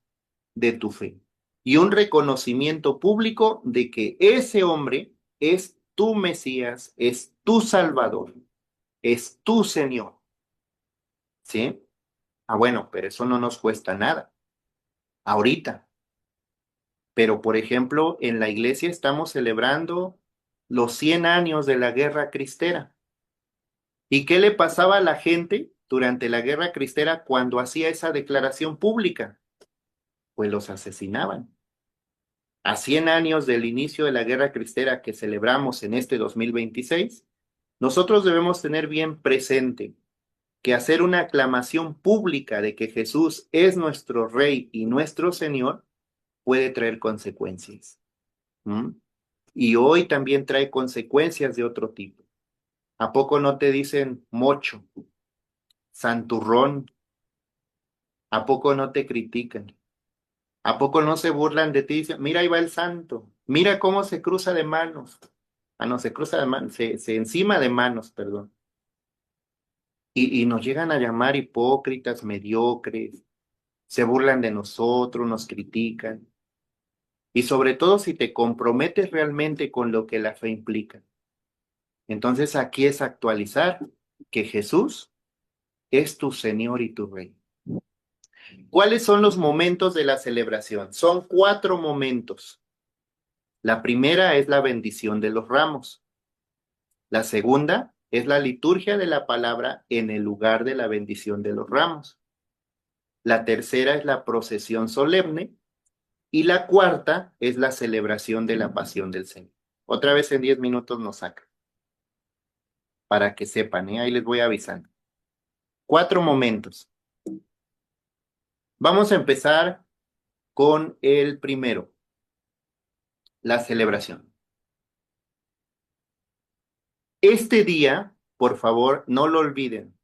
de tu fe y un reconocimiento público de que ese hombre es tu Mesías, es tu Salvador, es tu Señor. ¿Sí? Ah, bueno, pero eso no nos cuesta nada ahorita. Pero, por ejemplo, en la iglesia estamos celebrando los 100 años de la Guerra Cristera. ¿Y qué le pasaba a la gente durante la Guerra Cristera cuando hacía esa declaración pública? Pues los asesinaban. A 100 años del inicio de la Guerra Cristera que celebramos en este 2026, nosotros debemos tener bien presente que hacer una aclamación pública de que Jesús es nuestro Rey y nuestro Señor puede traer consecuencias. ¿Mm? Y hoy también trae consecuencias de otro tipo. ¿A poco no te dicen mocho, santurrón? ¿A poco no te critican? ¿A poco no se burlan de ti? Dicen, mira, ahí va el santo. Mira cómo se cruza de manos. Ah, no, se cruza de manos, se encima de manos, perdón. Y nos llegan a llamar hipócritas, mediocres, se burlan de nosotros, nos critican. Y sobre todo si te comprometes realmente con lo que la fe implica. Entonces aquí es actualizar que Jesús es tu Señor y tu Rey. ¿Cuáles son los momentos de la celebración? Son 4 momentos. La primera es la bendición de los ramos. La segunda es la liturgia de la palabra en el lugar de la bendición de los ramos. La tercera es la procesión solemne. Y la cuarta es la celebración de la pasión del Señor. Otra vez en 10 minutos nos saca. Para que sepan, ahí les voy avisando. 4 momentos. Vamos a empezar con el primero, la celebración. Este día, por favor, no lo olviden.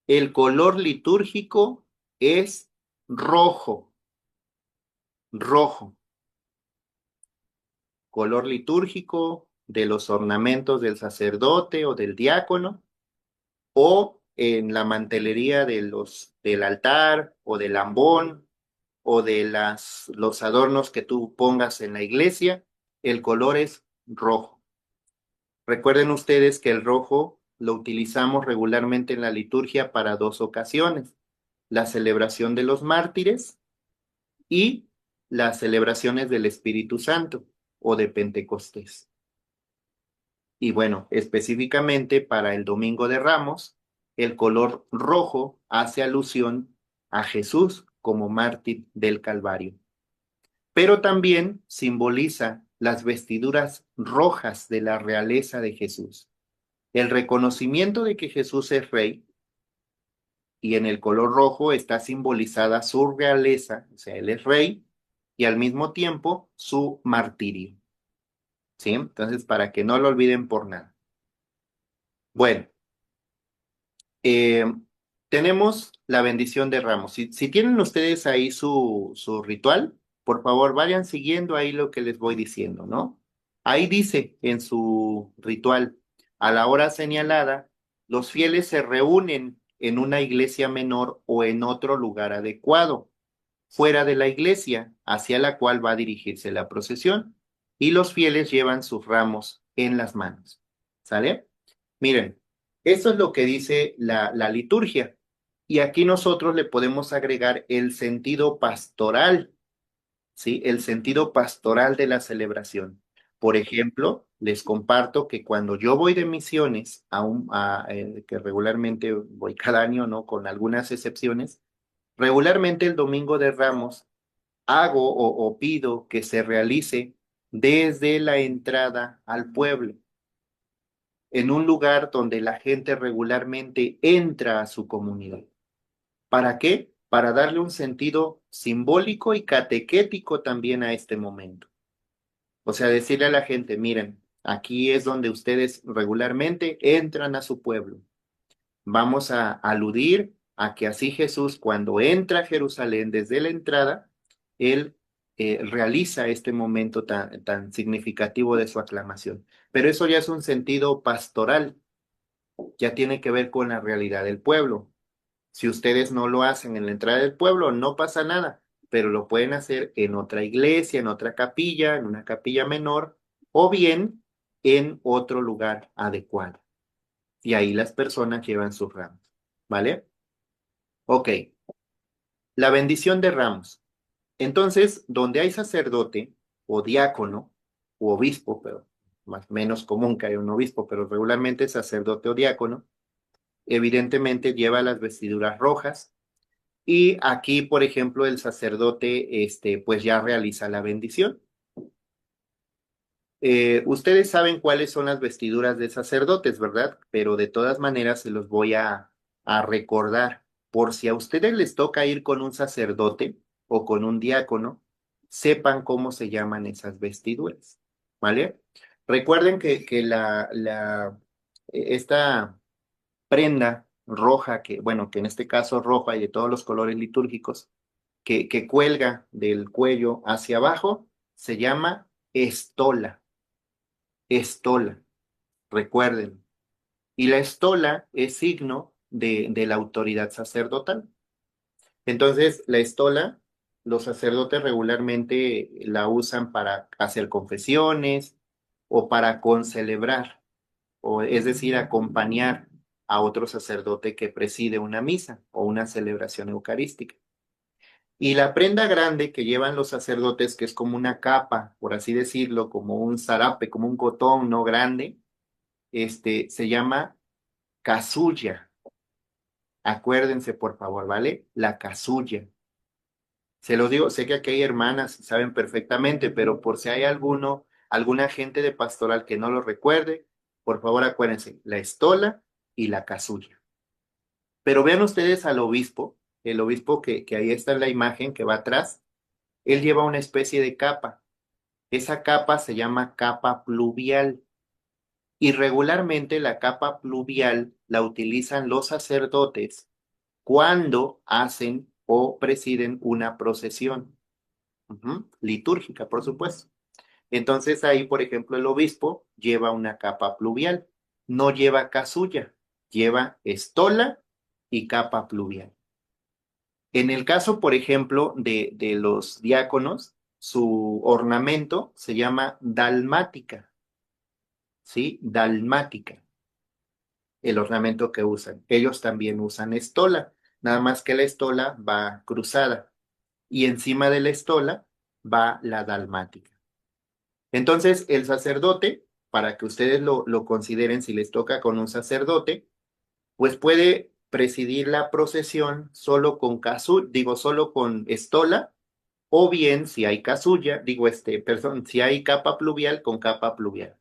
El color litúrgico es rojo. Rojo. Color litúrgico de los ornamentos del sacerdote o del diácono, o en la mantelería del altar o del ambón o de los adornos que tú pongas en la iglesia, el color es rojo. Recuerden ustedes que el rojo lo utilizamos regularmente en la liturgia para 2 ocasiones, la celebración de los mártires y las celebraciones del Espíritu Santo o de Pentecostés. Y bueno, específicamente para el Domingo de Ramos, el color rojo hace alusión a Jesús como mártir del Calvario. Pero también simboliza las vestiduras rojas de la realeza de Jesús. El reconocimiento de que Jesús es rey, y en el color rojo está simbolizada su realeza, o sea, él es rey, y al mismo tiempo su martirio. ¿Sí? Entonces, para que no lo olviden por nada. Bueno, tenemos la bendición de Ramos. Si tienen ustedes ahí su ritual, por favor, vayan siguiendo ahí lo que les voy diciendo, ¿no? Ahí dice en su ritual, a la hora señalada, los fieles se reúnen en una iglesia menor o en otro lugar adecuado, fuera de la iglesia, hacia la cual va a dirigirse la procesión, y los fieles llevan sus ramos en las manos. ¿Sale? Miren, eso es lo que dice la liturgia. Y aquí nosotros le podemos agregar el sentido pastoral, ¿sí? El sentido pastoral de la celebración. Por ejemplo, les comparto que cuando yo voy de misiones, que regularmente voy cada año, ¿no? Con algunas excepciones, regularmente el Domingo de Ramos hago o pido que se realice desde la entrada al pueblo, en un lugar donde la gente regularmente entra a su comunidad. ¿Para qué? Para darle un sentido simbólico y catequético también a este momento. O sea, decirle a la gente, miren, aquí es donde ustedes regularmente entran a su pueblo. Vamos a aludir a que así Jesús, cuando entra a Jerusalén desde la entrada, él realiza este momento tan significativo de su aclamación. Pero eso ya es un sentido pastoral, ya tiene que ver con la realidad del pueblo. Si ustedes no lo hacen en la entrada del pueblo, no pasa nada, pero lo pueden hacer en otra iglesia, en otra capilla, en una capilla menor, o bien en otro lugar adecuado. Y ahí las personas llevan sus ramos, ¿vale? Ok, la bendición de ramos. Entonces, donde hay sacerdote o diácono o obispo, pero más menos común que haya un obispo, pero regularmente sacerdote o diácono, evidentemente lleva las vestiduras rojas. Y aquí, por ejemplo, el sacerdote, pues ya realiza la bendición. Ustedes saben cuáles son las vestiduras de sacerdotes, ¿verdad? Pero de todas maneras se los voy a recordar. Por si a ustedes les toca ir con un sacerdote o con un diácono, sepan cómo se llaman esas vestiduras, ¿vale? Recuerden que esta prenda roja, que bueno, que en este caso roja y de todos los colores litúrgicos, que cuelga del cuello hacia abajo, se llama estola. Estola, recuerden. Y la estola es signo de la autoridad sacerdotal. Entonces, la estola, los sacerdotes regularmente la usan para hacer confesiones o para concelebrar, o es decir, acompañar a otro sacerdote que preside una misa o una celebración eucarística. Y la prenda grande que llevan los sacerdotes, que es como una capa, por así decirlo, como un zarape, como un cotón no grande, se llama casulla. Acuérdense, por favor, ¿vale? La casulla. Se los digo, sé que aquí hay hermanas y saben perfectamente, pero por si hay alguna agente de pastoral que no lo recuerde, por favor acuérdense, la estola y la casulla. Pero vean ustedes al obispo, el obispo que ahí está en la imagen que va atrás, él lleva una especie de capa. Esa capa se llama capa pluvial. Y regularmente la capa pluvial la utilizan los sacerdotes cuando hacen o presiden una procesión, litúrgica, por supuesto. Entonces ahí, por ejemplo, el obispo lleva una capa pluvial, no lleva casulla, lleva estola y capa pluvial. En el caso, por ejemplo, de los diáconos, su ornamento se llama dalmática, ¿sí? Dalmática, el ornamento que usan. Ellos también usan estola, nada más que la estola va cruzada y encima de la estola va la dalmática. Entonces, el sacerdote, para que ustedes lo consideren si les toca con un sacerdote, pues puede presidir la procesión solo con solo con estola, o bien si hay casulla, perdón, si hay capa pluvial con capa pluvial.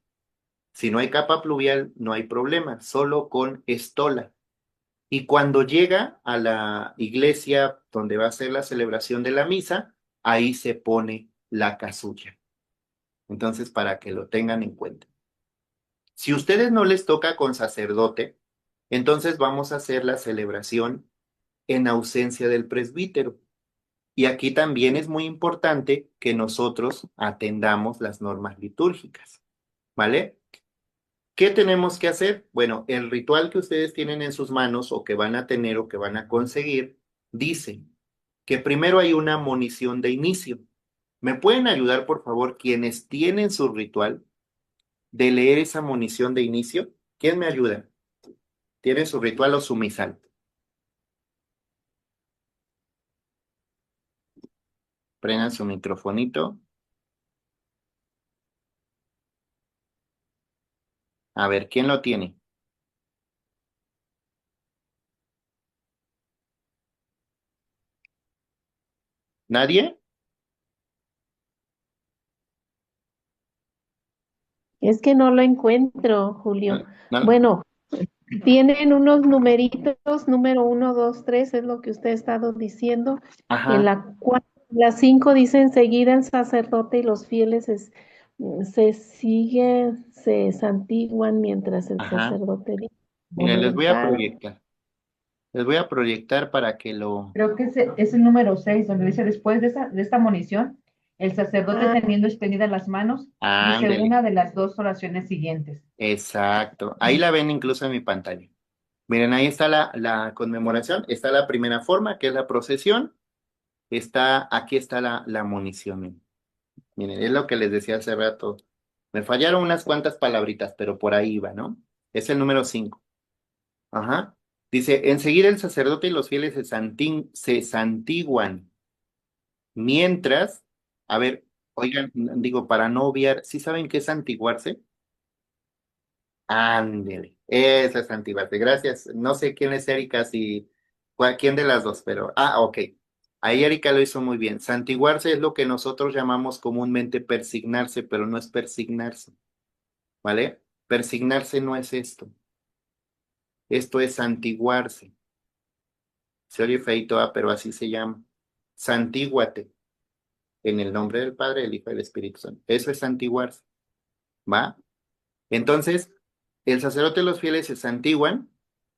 Si no hay capa pluvial, no hay problema, solo con estola. Y cuando llega a la iglesia donde va a ser la celebración de la misa, ahí se pone la casulla. Entonces, para que lo tengan en cuenta. Si a ustedes no les toca con sacerdote, entonces vamos a hacer la celebración en ausencia del presbítero. Y aquí también es muy importante que nosotros atendamos las normas litúrgicas, ¿vale? ¿Qué tenemos que hacer? Bueno, el ritual que ustedes tienen en sus manos o que van a tener o que van a conseguir dice que primero hay una monición de inicio. ¿Me pueden ayudar, por favor, quienes tienen su ritual de leer esa monición de inicio? ¿Quién me ayuda? ¿Tiene su ritual o su misal? Prendan su microfonito. A ver, ¿quién lo tiene? ¿Nadie? Es que no lo encuentro, Julio. No. Bueno, tienen unos numeritos, número 1, 2, 3, es lo que usted ha estado diciendo. En Ajá, la 5 dice enseguida el sacerdote y los fieles se siguen, se santiguan mientras el ajá. sacerdote dice Miren, les voy a monumental. proyectar. Les voy a proyectar para que lo... Creo que es el número 6 donde dice, después de esta munición, el sacerdote Ah, teniendo extendidas las manos, dice Ándele. una de las dos oraciones siguientes. Exacto. Ahí la ven incluso en mi pantalla. Miren, ahí está la conmemoración. Está la primera forma, que es la procesión. Aquí está la munición. Miren, es lo que les decía hace rato. Me fallaron unas cuantas palabritas, pero por ahí va, ¿no? Es el número 5. Ajá. Dice, enseguida el sacerdote y los fieles se santiguan. Mientras, a ver, oigan, digo, para no obviar, ¿sí saben qué es santiguarse? Ándele, esa es santiguarse. Gracias. No sé quién es Erika, si, quién de las dos, pero, ok. Ahí Erika lo hizo muy bien. Santiguarse es lo que nosotros llamamos comúnmente persignarse, pero no es persignarse, ¿vale? Persignarse no es esto. Esto es santiguarse. Se oye feito, pero así se llama. Santíguate en el nombre del Padre, del Hijo y del Espíritu Santo. Eso es santiguarse, ¿va? Entonces, el sacerdote y los fieles se santiguan,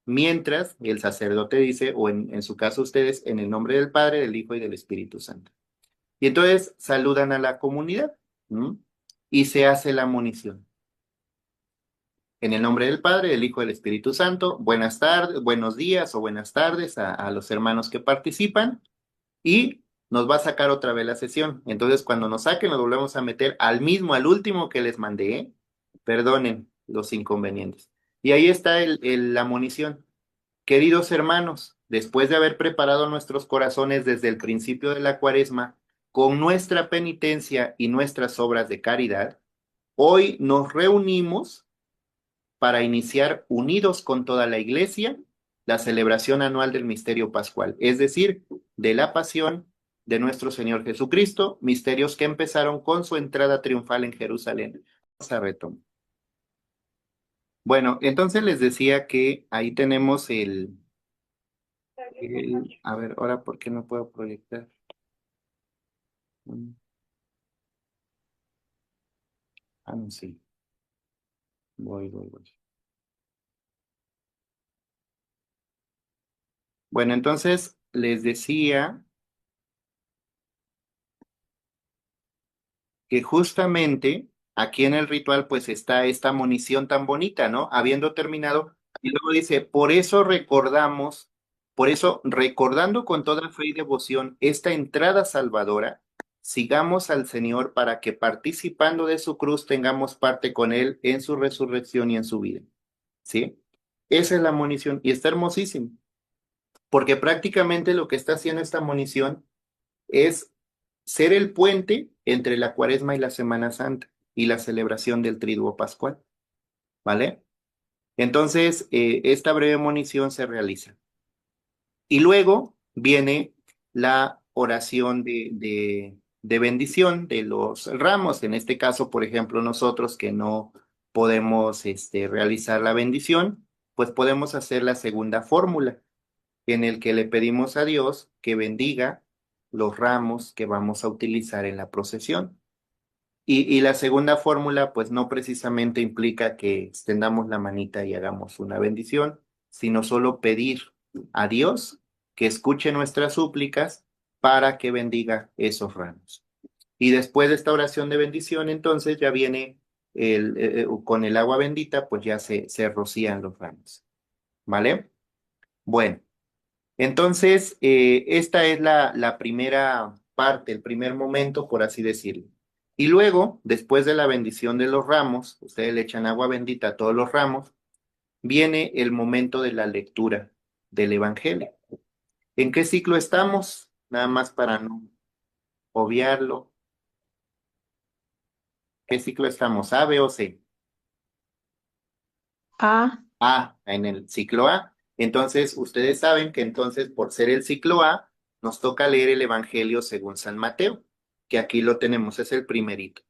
mientras el sacerdote dice, o en su caso ustedes, en el nombre del Padre, del Hijo y del Espíritu Santo. Y entonces saludan a la comunidad, ¿m? Y se hace la munición. En el nombre del Padre, del Hijo y del Espíritu Santo, buenas tardes, buenos días o buenas tardes a los hermanos que participan y nos va a sacar otra vez la sesión. Entonces, cuando nos saquen, nos volvemos a meter al último que les mandé, ¿eh? Perdonen los inconvenientes. Y ahí está la munición. Queridos hermanos, después de haber preparado nuestros corazones desde el principio de la cuaresma, con nuestra penitencia y nuestras obras de caridad, hoy nos reunimos para iniciar unidos con toda la iglesia la celebración anual del misterio pascual, es decir, de la pasión de nuestro Señor Jesucristo, misterios que empezaron con su entrada triunfal en Jerusalén. Vamos a retomar. Bueno, entonces les decía que ahí tenemos a ver, ahora, ¿por qué no puedo proyectar? Mm, no, sí, voy. Bueno, entonces les decía que justamente aquí en el ritual pues está esta monición tan bonita, ¿no? Habiendo terminado, y luego dice, por eso recordando con toda fe y devoción esta entrada salvadora, sigamos al Señor para que participando de su cruz tengamos parte con Él en su resurrección y en su vida, ¿sí? Esa es la monición y está hermosísimo, porque prácticamente lo que está haciendo esta monición es ser el puente entre la Cuaresma y la Semana Santa y la celebración del Triduo Pascual, ¿vale? Entonces, esta breve monición se realiza. Y luego viene la oración de bendición de los ramos. En este caso, por ejemplo, nosotros que no podemos realizar la bendición, pues podemos hacer la segunda fórmula en el que le pedimos a Dios que bendiga los ramos que vamos a utilizar en la procesión. Y la segunda fórmula, pues no precisamente implica que extendamos la manita y hagamos una bendición, sino solo pedir a Dios que escuche nuestras súplicas para que bendiga esos ramos. Y después de esta oración de bendición, entonces ya viene con el agua bendita, pues ya se rocían los ramos. ¿Vale? Bueno. Entonces, esta es la primera parte, el primer momento, por así decirlo. Y luego, después de la bendición de los ramos, ustedes le echan agua bendita a todos los ramos, viene el momento de la lectura del Evangelio. ¿En qué ciclo estamos? Nada más para no obviarlo. ¿Qué ciclo estamos? ¿A, B o C? A, En el ciclo A. Entonces, ustedes saben que entonces, por ser el ciclo A, nos toca leer el Evangelio según San Mateo, que aquí lo tenemos, es el primerito.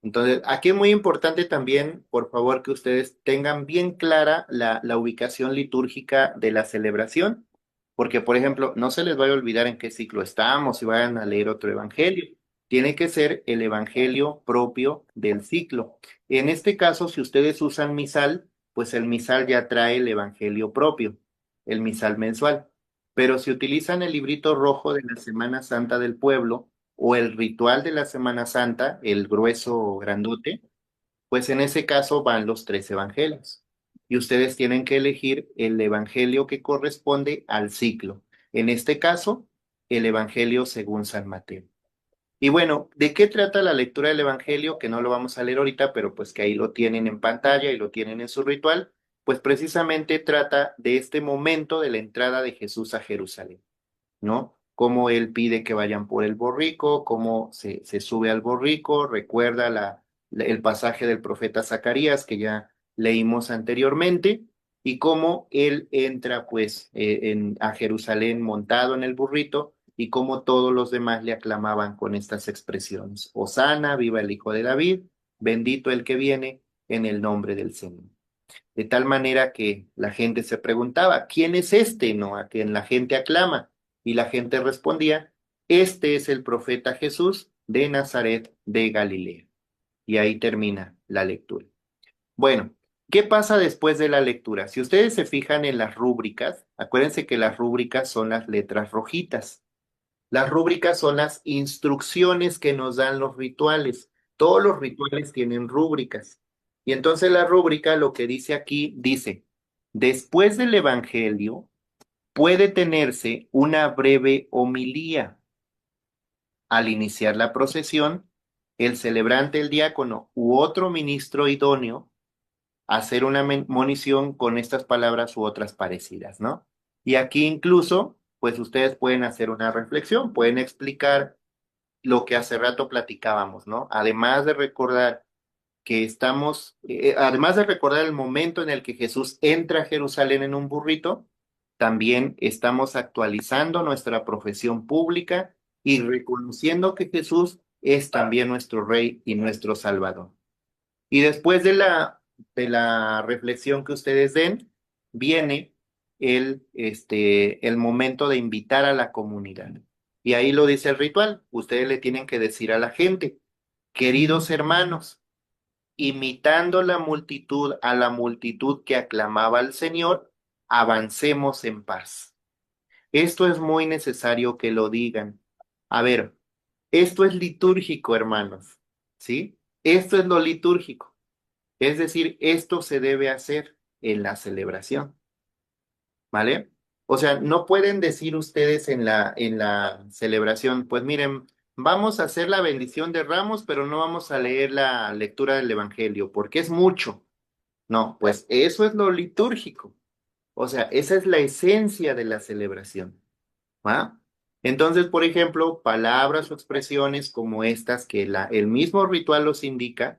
Entonces, aquí es muy importante también, por favor, que ustedes tengan bien clara la ubicación litúrgica de la celebración, porque, por ejemplo, no se les vaya a olvidar en qué ciclo estamos y vayan a leer otro evangelio. Tiene que ser el evangelio propio del ciclo. En este caso, si ustedes usan misal, pues el misal ya trae el evangelio propio, el misal mensual. Pero si utilizan el librito rojo de la Semana Santa del pueblo, o el ritual de la Semana Santa, el grueso grandote, pues en ese caso van los tres evangelios. Y ustedes tienen que elegir el evangelio que corresponde al ciclo. En este caso, el evangelio según San Mateo. Y bueno, ¿de qué trata la lectura del evangelio? Que no lo vamos a leer ahorita, pero pues que ahí lo tienen en pantalla y lo tienen en su ritual. Pues precisamente trata de este momento de la entrada de Jesús a Jerusalén, ¿no? Cómo él pide que vayan por el borrico, cómo se sube al borrico, recuerda el pasaje del profeta Zacarías, que ya leímos anteriormente, y cómo él entra pues a Jerusalén montado en el burrito y cómo todos los demás le aclamaban con estas expresiones. Hosana, viva el Hijo de David, bendito el que viene en el nombre del Señor. De tal manera que la gente se preguntaba, ¿quién es este, no? A quien la gente aclama. Y la gente respondía, este es el profeta Jesús de Nazaret de Galilea. Y ahí termina la lectura. Bueno, ¿qué pasa después de la lectura? Si ustedes se fijan en las rúbricas, acuérdense que las rúbricas son las letras rojitas. Las rúbricas son las instrucciones que nos dan los rituales. Todos los rituales tienen rúbricas. Y entonces la rúbrica lo que dice aquí dice, después del Evangelio puede tenerse una breve homilía. Al iniciar la procesión, el celebrante, el diácono u otro ministro idóneo hacer una monición con estas palabras u otras parecidas, ¿no? Y aquí incluso, pues ustedes pueden hacer una reflexión, pueden explicar lo que hace rato platicábamos, ¿no? Además de recordar que estamos, además de recordar el momento en el que Jesús entra a Jerusalén en un burrito, también estamos actualizando nuestra profesión pública y reconociendo que Jesús es también nuestro Rey y nuestro Salvador. Y después de la reflexión que ustedes den, viene el momento de invitar a la comunidad. Y ahí lo dice el ritual. Ustedes le tienen que decir a la gente, queridos hermanos, imitando a la multitud que aclamaba al Señor, avancemos en paz. Esto es muy necesario que lo digan. A ver, esto es litúrgico, hermanos, ¿sí? Esto es lo litúrgico. Es decir, esto se debe hacer en la celebración, ¿vale? O sea, no pueden decir ustedes en la celebración, pues miren, vamos a hacer la bendición de ramos, pero no vamos a leer la lectura del Evangelio, porque es mucho. No, pues eso es lo litúrgico. O sea, esa es la esencia de la celebración, ¿va? Entonces, por ejemplo, palabras o expresiones como estas que el mismo ritual los indica,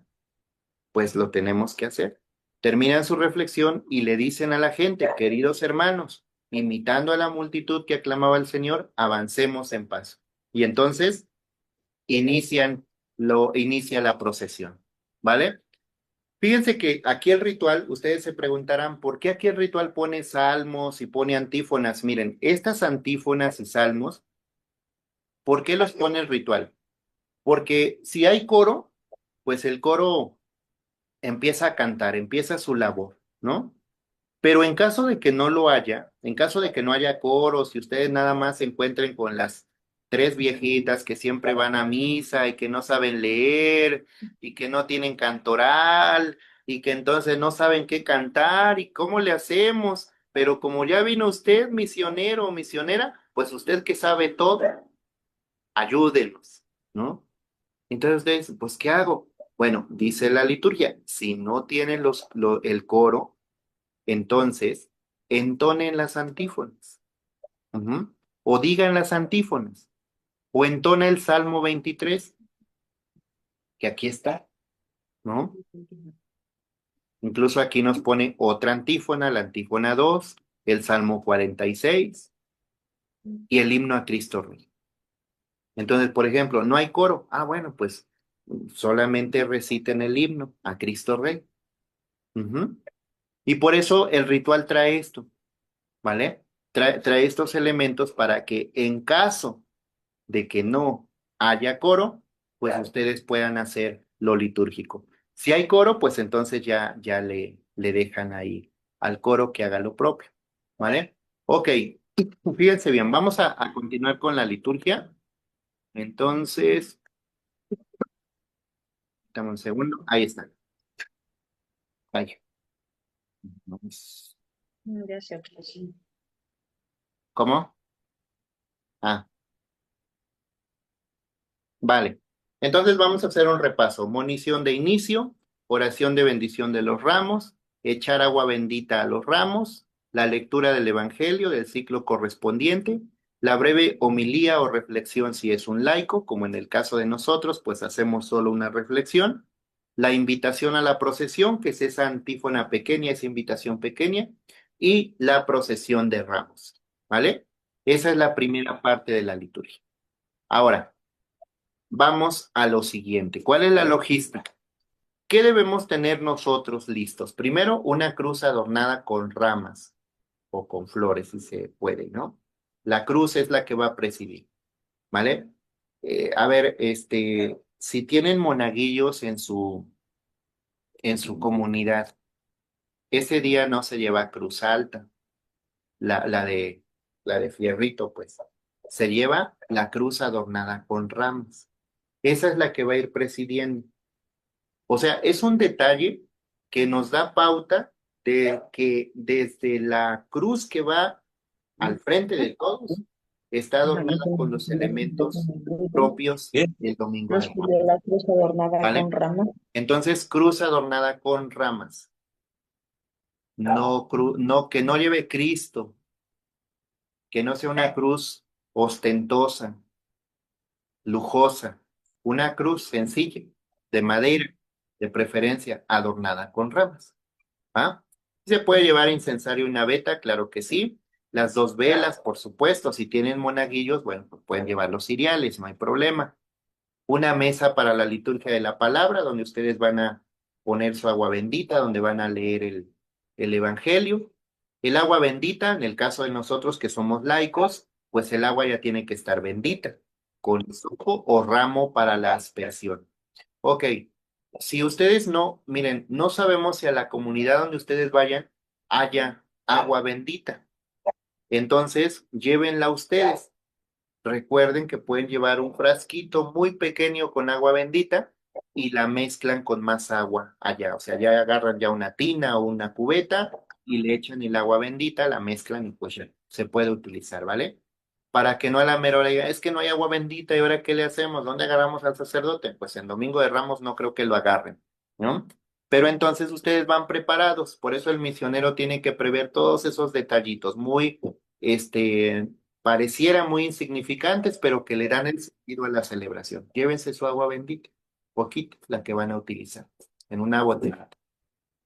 pues lo tenemos que hacer. Terminan su reflexión y le dicen a la gente, queridos hermanos, imitando a la multitud que aclamaba al Señor, avancemos en paz. Y entonces inicia la procesión, ¿vale? Fíjense que aquí el ritual, ustedes se preguntarán, ¿por qué aquí el ritual pone salmos y pone antífonas? Miren, estas antífonas y salmos, ¿por qué los pone el ritual? Porque si hay coro, pues el coro empieza a cantar, empieza su labor, ¿no? Pero en caso de que no lo haya, en caso de que no haya coros y ustedes nada más se encuentren con las tres viejitas que siempre van a misa y que no saben leer y que no tienen cantoral y que entonces no saben qué cantar y cómo le hacemos, pero como ya vino usted, misionero o misionera, pues usted que sabe todo, ayúdenos, ¿no? Entonces ustedes, pues, ¿qué hago? Bueno, dice la liturgia, si no tienen el coro, entonces entonen las antífonas, ujú, o digan las antífonas, o entona el Salmo 23, que aquí está, ¿no? Incluso aquí nos pone otra antífona, la antífona 2, el Salmo 46 y el himno a Cristo Rey. Entonces, por ejemplo, no hay coro. Ah, bueno, pues solamente reciten el himno a Cristo Rey. Ujú. Y por eso el ritual trae esto, ¿vale? Trae estos elementos para que en caso de que no haya coro, pues ustedes puedan hacer lo litúrgico. Si hay coro, pues entonces ya le dejan ahí al coro que haga lo propio, ¿vale? Ok, fíjense bien, vamos a continuar con la liturgia. Entonces, dame un segundo, ahí está. Ahí. Vamos. ¿Cómo? Ah, vale. Entonces vamos a hacer un repaso. Monición de inicio, oración de bendición de los ramos, echar agua bendita a los ramos, la lectura del Evangelio del ciclo correspondiente, la breve homilía o reflexión si es un laico, como en el caso de nosotros, pues hacemos solo una reflexión, la invitación a la procesión, que es esa antífona pequeña, esa invitación pequeña, y la procesión de ramos, ¿vale? Esa es la primera parte de la liturgia. Ahora, vamos a lo siguiente. ¿Cuál es la logística? ¿Qué debemos tener nosotros listos? Primero, una cruz adornada con ramas o con flores, si se puede, ¿no? La cruz es la que va a presidir, ¿vale? A ver, si tienen monaguillos en su comunidad, ese día no se lleva cruz alta, la, la de, la de fierrito, pues. Se lleva la cruz adornada con ramas. Esa es la que va a ir presidiendo. O sea, es un detalle que nos da pauta de que desde la cruz que va al frente de todos está adornada con los elementos propios del Domingo de Ramos, La cruz adornada ¿vale? con ramas. Entonces, cruz adornada con ramas, no, que no lleve Cristo, que no sea una cruz ostentosa, lujosa, una cruz sencilla, de madera, de preferencia, adornada con ramas. ¿Ah? ¿Se puede llevar incensario y naveta? Claro que sí. Las dos velas, por supuesto. Si tienen monaguillos, bueno, pues pueden llevar los ciriales, no hay problema. Una mesa para la liturgia de la palabra, donde ustedes van a poner su agua bendita, donde van a leer el Evangelio. El agua bendita, en el caso de nosotros que somos laicos, pues el agua ya tiene que estar bendita, con hisopo o ramo para la aspersión. Ok, si ustedes no, miren, no sabemos si a la comunidad donde ustedes vayan haya agua bendita. Entonces, llévenla ustedes. Recuerden que pueden llevar un frasquito muy pequeño con agua bendita y la mezclan con más agua allá. O sea, ya agarran ya una tina o una cubeta y le echan el agua bendita, la mezclan y pues ya se puede utilizar, ¿vale? Para que no a la mera hora diga, es que no hay agua bendita y ahora ¿qué le hacemos? ¿Dónde agarramos al sacerdote? Pues en Domingo de Ramos no creo que lo agarren, ¿no? Pero entonces ustedes van preparados, por eso el misionero tiene que prever todos esos detallitos muy, pareciera muy insignificantes, pero que le dan el sentido a la celebración. Llévense su agua bendita, poquito, la que van a utilizar, en una botella.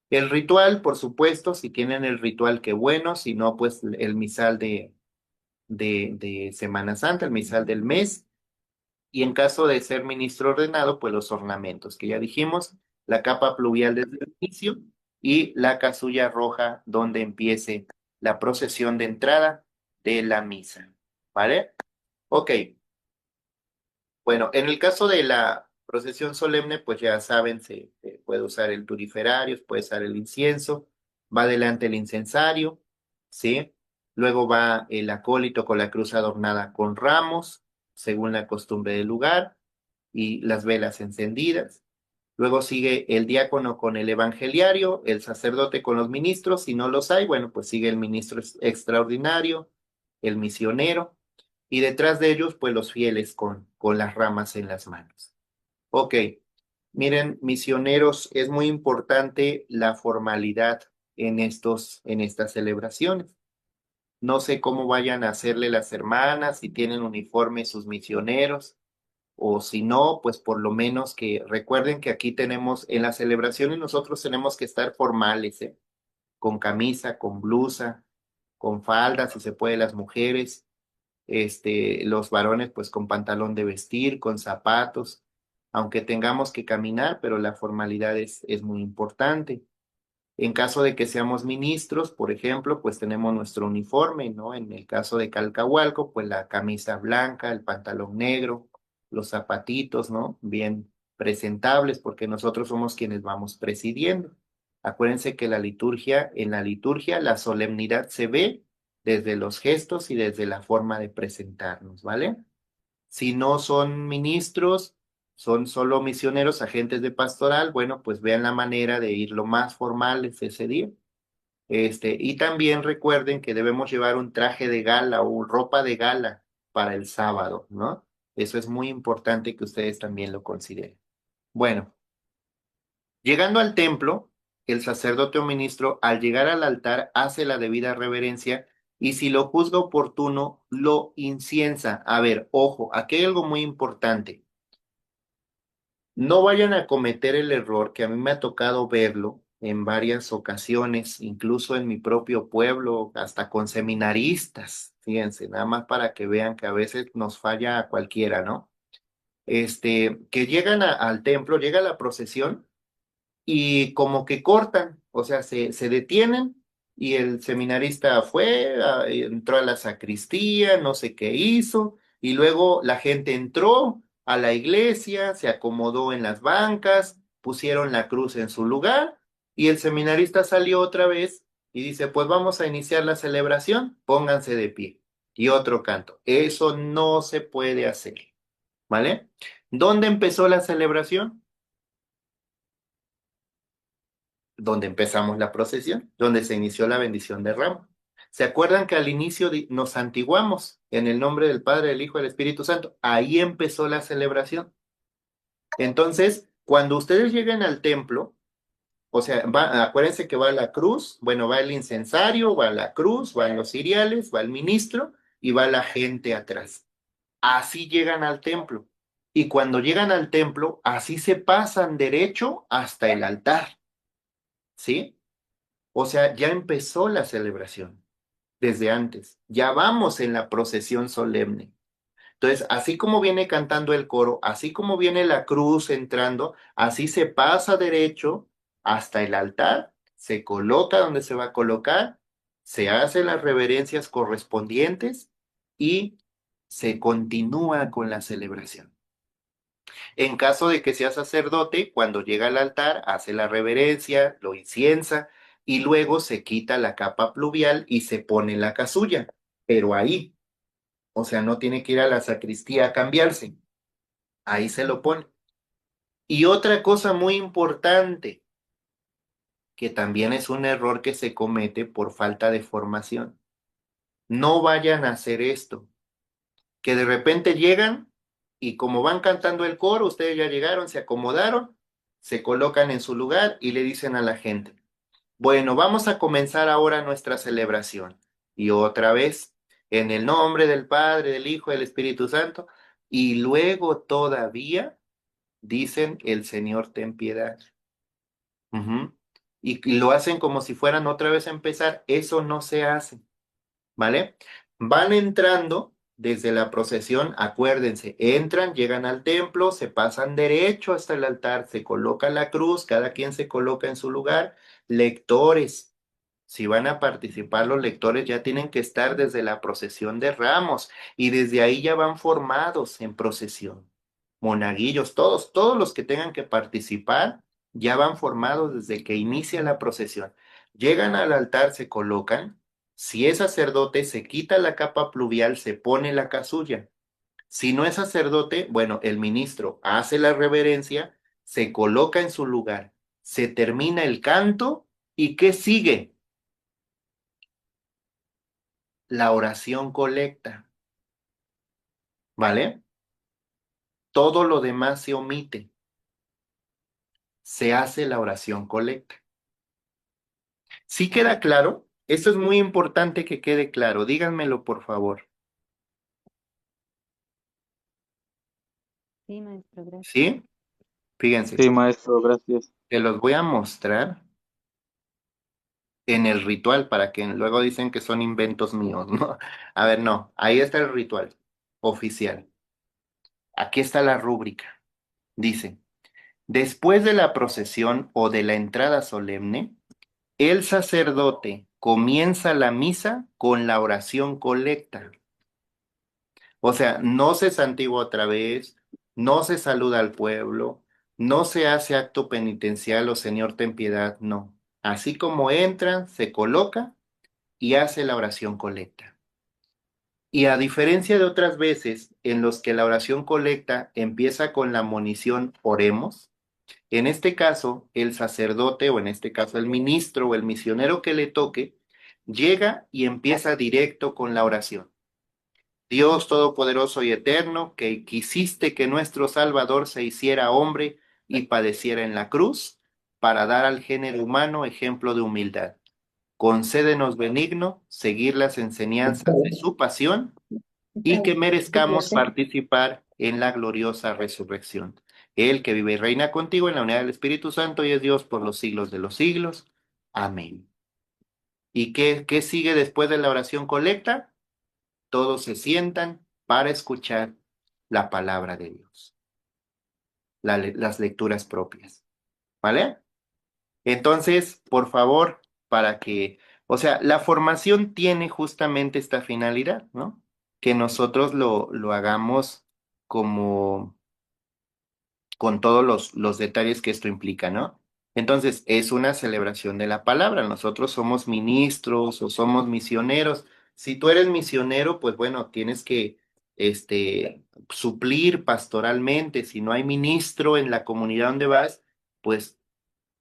El ritual, por supuesto, si tienen el ritual, qué bueno, si no, pues el misal de Semana Santa, el misal del mes, y en caso de ser ministro ordenado, pues los ornamentos, que ya dijimos, la capa pluvial desde el inicio y la casulla roja donde empiece la procesión de entrada de la misa, ¿vale? Ok, bueno, en el caso de la procesión solemne, pues ya saben, se puede usar el turiferario, puede usar el incienso, va adelante el incensario, ¿sí? Luego va el acólito con la cruz adornada con ramos, según la costumbre del lugar, y las velas encendidas. Luego sigue el diácono con el evangeliario, el sacerdote con los ministros, si no los hay, bueno, pues sigue el ministro extraordinario, el misionero y detrás de ellos, pues los fieles con las ramas en las manos. Ok, miren, misioneros, es muy importante la formalidad en estas celebraciones. No sé cómo vayan a hacerle las hermanas, si tienen uniforme sus misioneros, o si no, pues por lo menos que recuerden que aquí tenemos, en las celebraciones nosotros tenemos que estar formales, ¿eh? Con camisa, con blusa, con falda, si se puede, las mujeres los varones pues con pantalón de vestir, con zapatos, aunque tengamos que caminar, pero la formalidad es muy importante. En caso de que seamos ministros, por ejemplo, pues tenemos nuestro uniforme, ¿no? En el caso de Calcahualco, pues la camisa blanca, el pantalón negro, los zapatitos, ¿no? Bien presentables, porque nosotros somos quienes vamos presidiendo. Acuérdense que en la liturgia, la solemnidad se ve desde los gestos y desde la forma de presentarnos, ¿vale? Si no son ministros, son solo misioneros, agentes de pastoral, bueno, pues vean la manera de ir lo más formales ese día. Y también recuerden que debemos llevar un traje de gala o ropa de gala para el sábado, ¿no? Eso es muy importante que ustedes también lo consideren. Bueno, llegando al templo, el sacerdote o ministro, al llegar al altar, hace la debida reverencia y si lo juzga oportuno, lo inciensa. A ver, ojo, aquí hay algo muy importante. No vayan a cometer el error que a mí me ha tocado verlo en varias ocasiones, incluso en mi propio pueblo, hasta con seminaristas, fíjense, nada más para que vean que a veces nos falla a cualquiera, ¿no? Que llegan al templo, llega la procesión y como que cortan, o sea, se detienen y el seminarista fue, entró a la sacristía, no sé qué hizo, y luego la gente entró a la iglesia, se acomodó en las bancas, pusieron la cruz en su lugar y el seminarista salió otra vez y dice, pues vamos a iniciar la celebración, pónganse de pie. Y otro canto. Eso no se puede hacer, ¿vale? ¿Dónde empezó la celebración? Donde empezamos la procesión, donde se inició la bendición de ramos. ¿Se acuerdan que al inicio nos santiguamos en el nombre del Padre, del Hijo y del Espíritu Santo? Ahí empezó la celebración. Entonces, cuando ustedes lleguen al templo, o sea, acuérdense que va la cruz, bueno, va el incensario, va la cruz, van los ciriales, va el ministro y va la gente atrás. Así llegan al templo. Y cuando llegan al templo, así se pasan derecho hasta el altar, ¿sí? O sea, ya empezó la celebración desde antes. Ya vamos en la procesión solemne. Entonces, así como viene cantando el coro, así como viene la cruz entrando, así se pasa derecho hasta el altar, se coloca donde se va a colocar, se hacen las reverencias correspondientes y se continúa con la celebración. En caso de que sea sacerdote, cuando llega al altar, hace la reverencia, lo inciensa y luego se quita la capa pluvial y se pone la casulla, pero ahí, o sea, no tiene que ir a la sacristía a cambiarse, ahí se lo pone. Y otra cosa muy importante, que también es un error que se comete por falta de formación, no vayan a hacer esto, que de repente llegan y como van cantando el coro, ustedes ya llegaron, se acomodaron, se colocan en su lugar y le dicen a la gente, bueno, vamos a comenzar ahora nuestra celebración. Y otra vez, en el nombre del Padre, del Hijo y del Espíritu Santo, y luego todavía dicen, el Señor ten piedad. Ujú. Y lo hacen como si fueran otra vez a empezar, eso no se hace. ¿Vale? Van entrando desde la procesión, acuérdense, entran, llegan al templo, se pasan derecho hasta el altar, se coloca la cruz, cada quien se coloca en su lugar. Lectores, si van a participar los lectores ya tienen que estar desde la procesión de ramos y desde ahí ya van formados en procesión. Monaguillos, todos los que tengan que participar ya van formados desde que inicia la procesión. Llegan al altar, se colocan. Si es sacerdote, se quita la capa pluvial, se pone la casulla. Si no es sacerdote, bueno, el ministro hace la reverencia, se coloca en su lugar, se termina el canto y ¿qué sigue? La oración colecta, ¿vale? Todo lo demás se omite, se hace la oración colecta. ¿Sí queda claro? Esto es muy importante que quede claro, díganmelo por favor, Sí, maestro, gracias. ¿sí? Fíjense, Sí, maestro, gracias. te los voy a mostrar en el ritual para que luego dicen que son inventos míos, ¿no? A ver, no, ahí está el ritual oficial. Aquí está la rúbrica. Dice, después de la procesión o de la entrada solemne, el sacerdote comienza la misa con la oración colecta. O sea, no se santigua otra vez, no se saluda al pueblo, no se hace acto penitencial o Señor ten piedad, no. Así como entran, se coloca y hace la oración colecta. Y a diferencia de otras veces en los que la oración colecta empieza con la monición oremos, en este caso el sacerdote o en este caso el ministro o el misionero que le toque llega y empieza directo con la oración. Dios Todopoderoso y Eterno, que quisiste que nuestro Salvador se hiciera hombre y padeciera en la cruz para dar al género humano ejemplo de humildad. Concédenos benigno seguir las enseñanzas de su pasión y que merezcamos participar en la gloriosa resurrección. Él que vive y reina contigo en la unidad del Espíritu Santo y es Dios por los siglos de los siglos. Amén. ¿Y qué sigue después de la oración colecta? Todos se sientan para escuchar la palabra de Dios, las lecturas propias, ¿vale? Entonces, por favor, o sea, la formación tiene justamente esta finalidad, ¿no? Que nosotros lo hagamos como con todos los detalles que esto implica, ¿no? Entonces, es una celebración de la palabra. Nosotros somos ministros o somos misioneros. Si tú eres misionero, pues bueno, tienes que suplir pastoralmente. Si no hay ministro en la comunidad donde vas, pues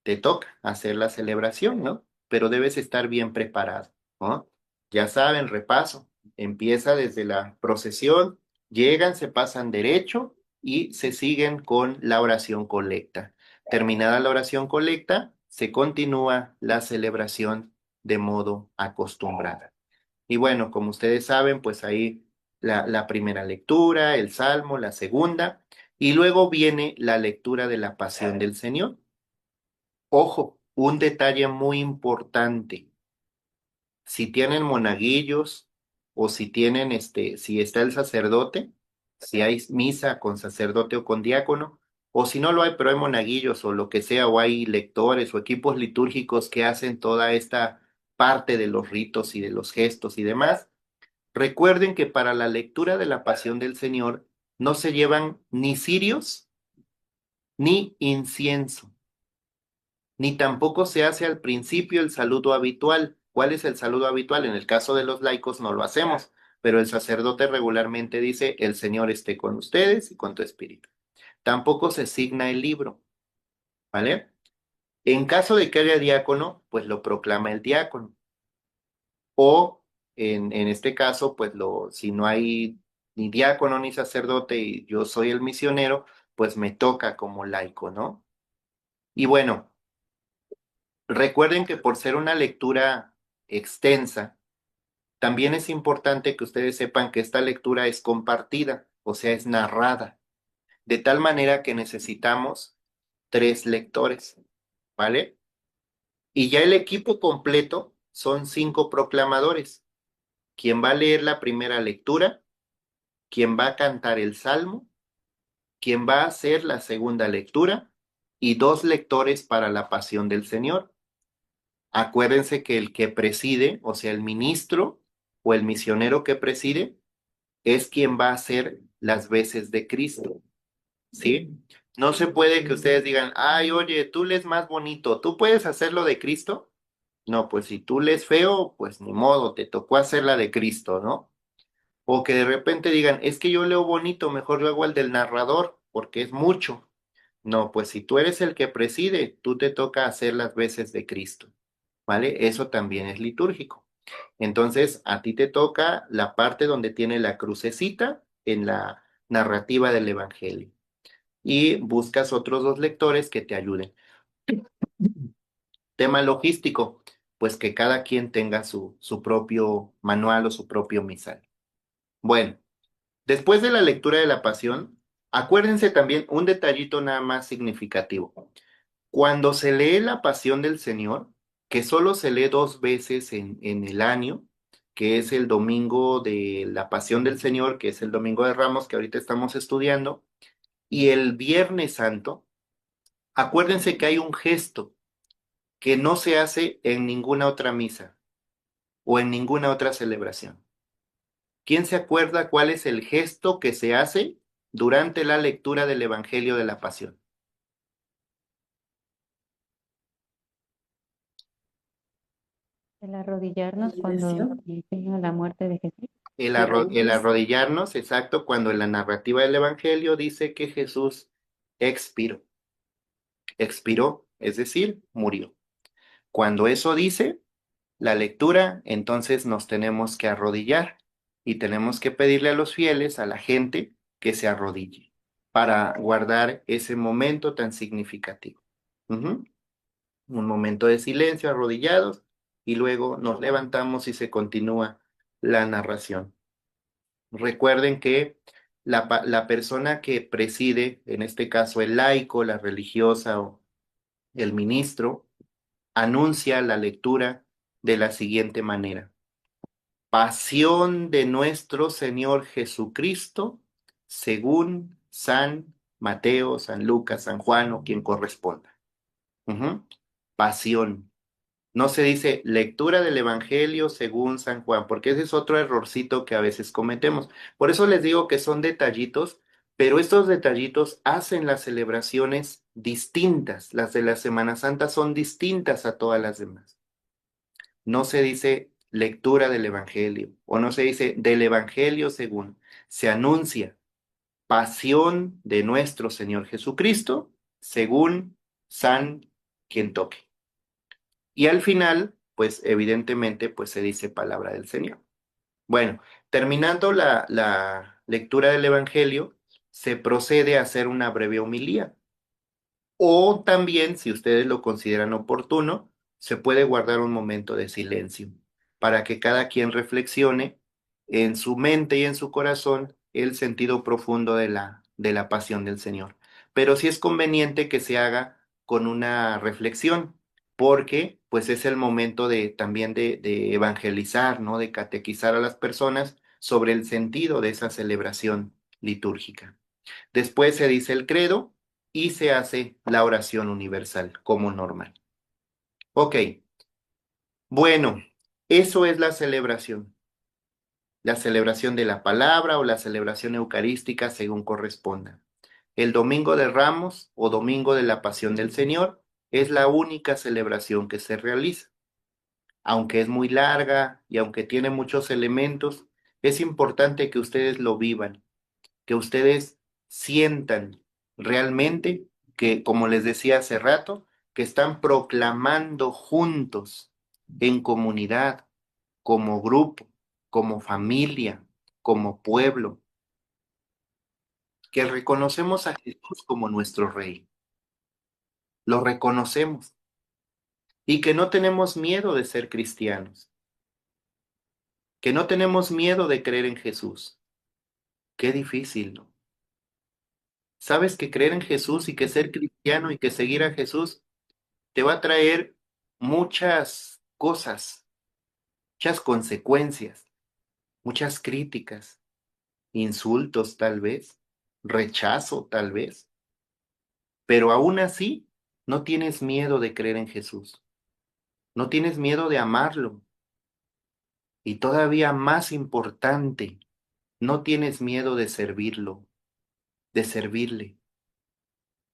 te toca hacer la celebración, ¿no? Pero debes estar bien preparado, ¿no? Ya saben, repaso, empieza desde la procesión, llegan, se pasan derecho y se siguen con la oración colecta. Terminada la oración colecta, se continúa la celebración de modo acostumbrado. Y bueno, como ustedes saben, pues ahí la primera lectura, el salmo, la segunda, y luego viene la lectura de la pasión del Señor. Ojo, un detalle muy importante. Si tienen monaguillos o si tienen si está el sacerdote, si hay misa con sacerdote o con diácono, o si no lo hay, pero hay monaguillos o lo que sea, o hay lectores o equipos litúrgicos que hacen toda esta parte de los ritos y de los gestos y demás, recuerden que para la lectura de la Pasión del Señor no se llevan ni cirios ni incienso, ni tampoco se hace al principio el saludo habitual. ¿Cuál es el saludo habitual? En el caso de los laicos no lo hacemos, pero el sacerdote regularmente dice, el Señor esté con ustedes y con tu espíritu. Tampoco se signa el libro, ¿vale? En caso de que haya diácono, pues lo proclama el diácono. O en este caso, pues si no hay ni diácono ni sacerdote y yo soy el misionero, pues me toca como laico, ¿no? Y bueno, recuerden que por ser una lectura extensa, también es importante que ustedes sepan que esta lectura es compartida, o sea, es narrada, de tal manera que necesitamos 3 lectores, ¿vale? Y ya el equipo completo son 5 proclamadores, quien va a leer la primera lectura, quien va a cantar el salmo, quien va a hacer la segunda lectura y 2 lectores para la pasión del Señor. Acuérdense que el que preside, o sea, el ministro o el misionero que preside, es quien va a hacer las veces de Cristo, ¿sí? No se puede que ustedes digan, ay, oye, tú lees más bonito, ¿tú puedes hacerlo de Cristo? No, pues si tú lees feo, pues ni modo, te tocó hacer la de Cristo, ¿no? O que de repente digan, es que yo leo bonito, mejor lo hago el del narrador, porque es mucho. No, pues si tú eres el que preside, tú te toca hacer las veces de Cristo. ¿Vale? Eso también es litúrgico. Entonces, a ti te toca la parte donde tiene la crucecita en la narrativa del Evangelio y buscas otros 2 lectores que te ayuden. Tema logístico, pues que cada quien tenga su propio manual o su propio misal. Bueno, después de la lectura de la Pasión, acuérdense también un detallito nada más significativo. Cuando se lee la Pasión del Señor, que solo se lee 2 veces en el año, que es el domingo de la Pasión del Señor, que es el domingo de Ramos, que ahorita estamos estudiando, y el Viernes Santo, acuérdense que hay un gesto que no se hace en ninguna otra misa o en ninguna otra celebración. ¿Quién se acuerda cuál es el gesto que se hace durante la lectura del Evangelio de la Pasión? El arrodillarnos cuando Silencio. tenga la muerte de Jesús. El arrodillarnos, exacto, cuando en la narrativa del Evangelio dice que Jesús expiró. Expiró, es decir, murió. Cuando eso dice la lectura, entonces nos tenemos que arrodillar y tenemos que pedirle a los fieles, a la gente, que se arrodille para guardar ese momento tan significativo. Ujú. Un momento de silencio, arrodillados, y luego nos levantamos y se continúa la narración. Recuerden que la persona que preside, en este caso el laico, la religiosa o el ministro, anuncia la lectura de la siguiente manera. Pasión de nuestro Señor Jesucristo, según San Mateo, San Lucas, San Juan o quien corresponda. Ujú. Pasión. No se dice lectura del Evangelio según San Juan, porque ese es otro errorcito que a veces cometemos. Por eso les digo que son detallitos, pero estos detallitos hacen las celebraciones distintas. Las de la Semana Santa son distintas a todas las demás. No se dice lectura del Evangelio o no se dice del Evangelio según. Se anuncia pasión de nuestro Señor Jesucristo según San quien toque. Y al final, pues evidentemente, pues se dice palabra del Señor. Bueno, terminando la lectura del Evangelio, se procede a hacer una breve homilía. O también, si ustedes lo consideran oportuno, se puede guardar un momento de silencio para que cada quien reflexione en su mente y en su corazón el sentido profundo de la pasión del Señor. Pero sí es conveniente que se haga con una reflexión, porque pues es el momento de también de evangelizar, ¿no? De catequizar a las personas sobre el sentido de esa celebración litúrgica. Después se dice el credo y se hace la oración universal como normal. Ok, bueno, eso es la celebración de la palabra o la celebración eucarística según corresponda. El Domingo de Ramos o Domingo de la Pasión del Señor es la única celebración que se realiza. Aunque es muy larga y aunque tiene muchos elementos, es importante que ustedes lo vivan, que ustedes sientan realmente que, como les decía hace rato, que están proclamando juntos, en comunidad, como grupo, como familia, como pueblo, que reconocemos a Jesús como nuestro Rey, lo reconocemos y que no tenemos miedo de ser cristianos, que no tenemos miedo de creer en Jesús. Qué difícil, ¿no? Sabes que creer en Jesús y que ser cristiano y que seguir a Jesús te va a traer muchas cosas, muchas consecuencias, muchas críticas, insultos tal vez, rechazo tal vez, pero aún así no tienes miedo de creer en Jesús, no tienes miedo de amarlo y todavía más importante, no tienes miedo de servirlo, de servirle,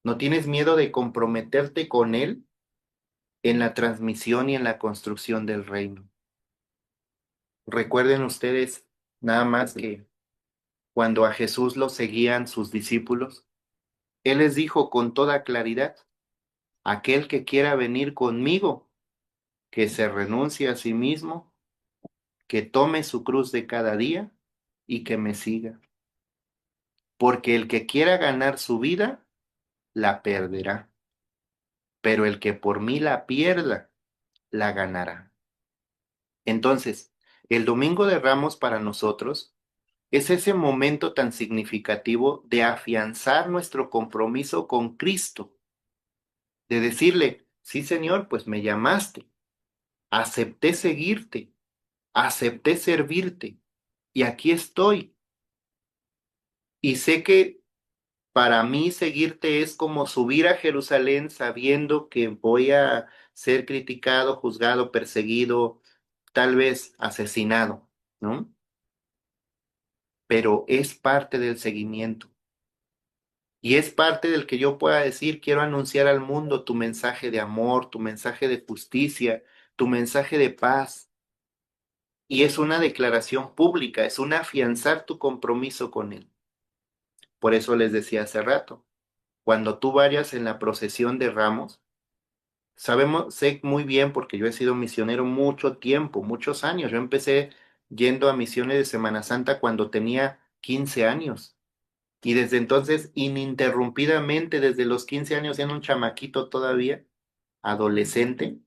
no tienes miedo de comprometerte con él en la transmisión y en la construcción del reino. Recuerden ustedes nada más que cuando a Jesús lo seguían sus discípulos, Él les dijo con toda claridad, aquel que quiera venir conmigo, que se renuncie a sí mismo, que tome su cruz de cada día y que me siga. Porque el que quiera ganar su vida, la perderá, pero el que por mí la pierda, la ganará. Entonces, el Domingo de Ramos para nosotros es ese momento tan significativo de afianzar nuestro compromiso con Cristo, de decirle, sí, Señor, pues me llamaste, acepté seguirte, acepté servirte y aquí estoy. Y sé que para mí seguirte es como subir a Jerusalén sabiendo que voy a ser criticado, juzgado, perseguido, tal vez asesinado, ¿no? Pero es parte del seguimiento. Y es parte del que yo pueda decir, quiero anunciar al mundo tu mensaje de amor, tu mensaje de justicia, tu mensaje de paz. Y es una declaración pública, es un afianzar tu compromiso con Él. Por eso les decía hace rato, cuando tú vayas en la procesión de Ramos, sé muy bien porque yo he sido misionero mucho tiempo, muchos años. Yo empecé yendo a misiones de Semana Santa cuando tenía 15 años. Y desde entonces, ininterrumpidamente, desde los 15 años, siendo un chamaquito todavía, adolescente,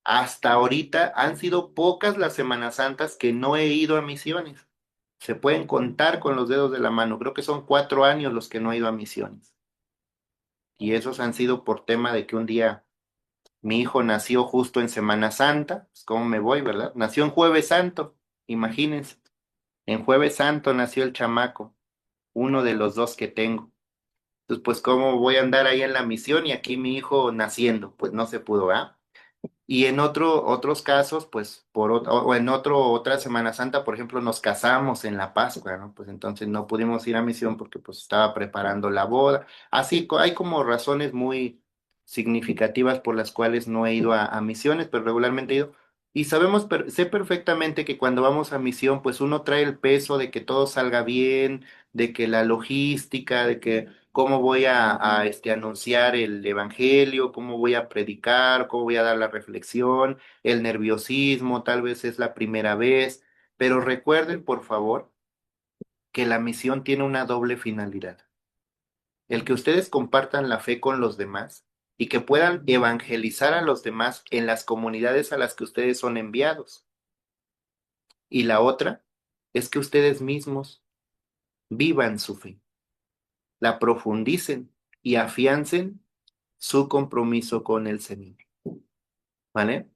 hasta ahorita han sido pocas las Semanas Santas que no he ido a misiones. Se pueden contar con los dedos de la mano. Creo que son 4 años los que no he ido a misiones. Y esos han sido por tema de que un día mi hijo nació justo en Semana Santa. Pues, ¿cómo me voy, verdad? Nació en Jueves Santo, imagínense. En Jueves Santo nació el chamaco, uno de los dos que tengo. Entonces, pues, ¿cómo voy a andar ahí en la misión y aquí mi hijo naciendo? Pues no se pudo, ¿ah? Y en otros casos, pues, o en otra Semana Santa, por ejemplo, nos casamos en la Pascua, ¿no? Pues entonces no pudimos ir a misión porque pues estaba preparando la boda. Así, hay como razones muy significativas por las cuales no he ido a misiones, pero regularmente he ido. Y sé perfectamente que cuando vamos a misión, pues uno trae el peso de que todo salga bien, de que la logística, de que cómo voy a anunciar el evangelio, cómo voy a predicar, cómo voy a dar la reflexión, el nerviosismo, tal vez es la primera vez, pero recuerden, por favor, que la misión tiene una doble finalidad. El que ustedes compartan la fe con los demás y que puedan evangelizar a los demás en las comunidades a las que ustedes son enviados. Y la otra es que ustedes mismos vivan su fe, la profundicen y afiancen su compromiso con el Señor, ¿vale?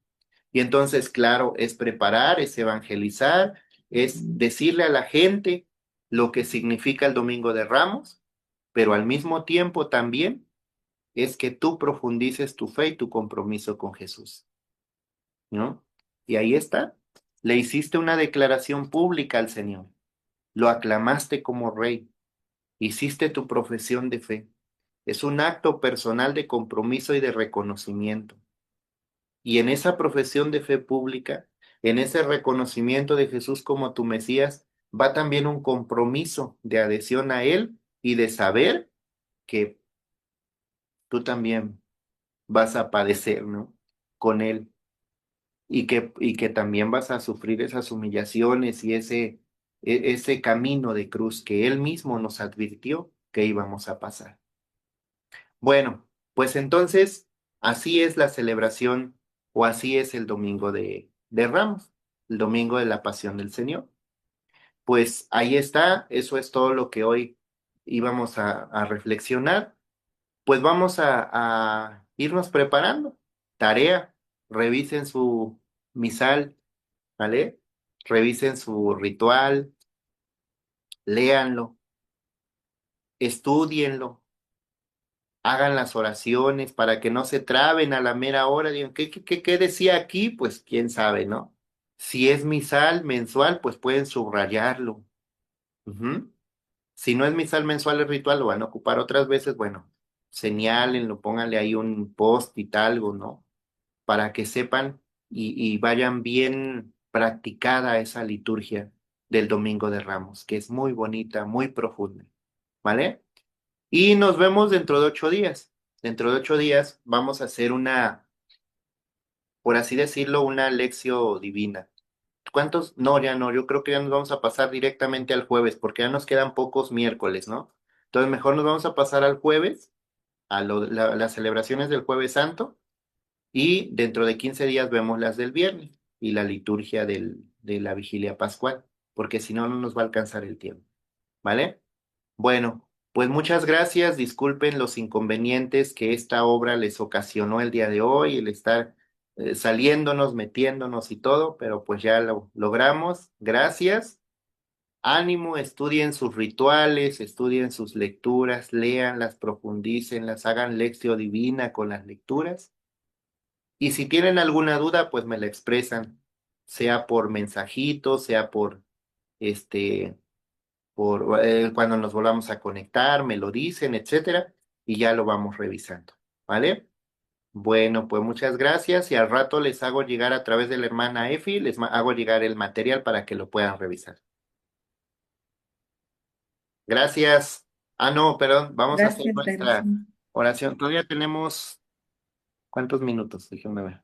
Y entonces, claro, es preparar, es evangelizar, es decirle a la gente lo que significa el Domingo de Ramos, pero al mismo tiempo también es que tú profundices tu fe y tu compromiso con Jesús, ¿no? Y ahí está, le hiciste una declaración pública al Señor, lo aclamaste como rey, hiciste tu profesión de fe. Es un acto personal de compromiso y de reconocimiento. Y en esa profesión de fe pública, en ese reconocimiento de Jesús como tu Mesías, va también un compromiso de adhesión a Él y de saber que tú también vas a padecer, ¿no? Con Él y que también vas a sufrir esas humillaciones y ese camino de cruz que Él mismo nos advirtió que íbamos a pasar. Bueno, pues entonces así es la celebración o así es el domingo de Ramos, el domingo de la Pasión del Señor. Pues ahí está, eso es todo lo que hoy íbamos a reflexionar. Pues vamos a irnos preparando. Tarea, revisen su misal, ¿vale? Revisen su ritual, léanlo, estudienlo, hagan las oraciones para que no se traben a la mera hora. Digan, ¿qué decía aquí? Pues quién sabe, ¿no? Si es misal mensual, pues pueden subrayarlo. Ujú. Si no es misal mensual, es ritual, lo van a ocupar otras veces, bueno, señálenlo, pónganle ahí un post-it, algo, ¿no? Para que sepan y vayan bien practicada esa liturgia del Domingo de Ramos, que es muy bonita, muy profunda, ¿vale? Y nos vemos dentro de 8 días. Dentro de 8 días vamos a hacer por así decirlo, una lección divina. ¿Cuántos? No, ya no. Yo creo que ya nos vamos a pasar directamente al jueves, porque ya nos quedan pocos miércoles, ¿no? Entonces, mejor nos vamos a pasar al jueves, las celebraciones del Jueves Santo, y dentro de 15 días vemos las del viernes y la liturgia de la vigilia pascual, porque si no, no nos va a alcanzar el tiempo, ¿vale? Bueno, pues muchas gracias. Disculpen los inconvenientes que esta obra les ocasionó el día de hoy, el estar saliéndonos, metiéndonos y todo, pero pues ya lo logramos. Gracias. Ánimo, estudien sus rituales, estudien sus lecturas, léanlas, profundícenlas, hagan lección divina con las lecturas. Y si tienen alguna duda, pues me la expresan, sea por mensajito, sea este cuando nos volvamos a conectar, me lo dicen, etcétera, y ya lo vamos revisando, ¿vale? Bueno, pues muchas gracias y al rato les hago llegar a través de la hermana Efi, hago llegar el material para que lo puedan revisar. Gracias. Ah, no, perdón, vamos a hacer Gracias, nuestra regresamos. oración. Todavía tenemos, ¿cuántos minutos? Déjenme ver.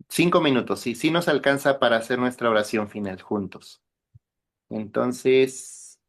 5 minutos, sí, sí nos alcanza para hacer nuestra oración final juntos. Entonces...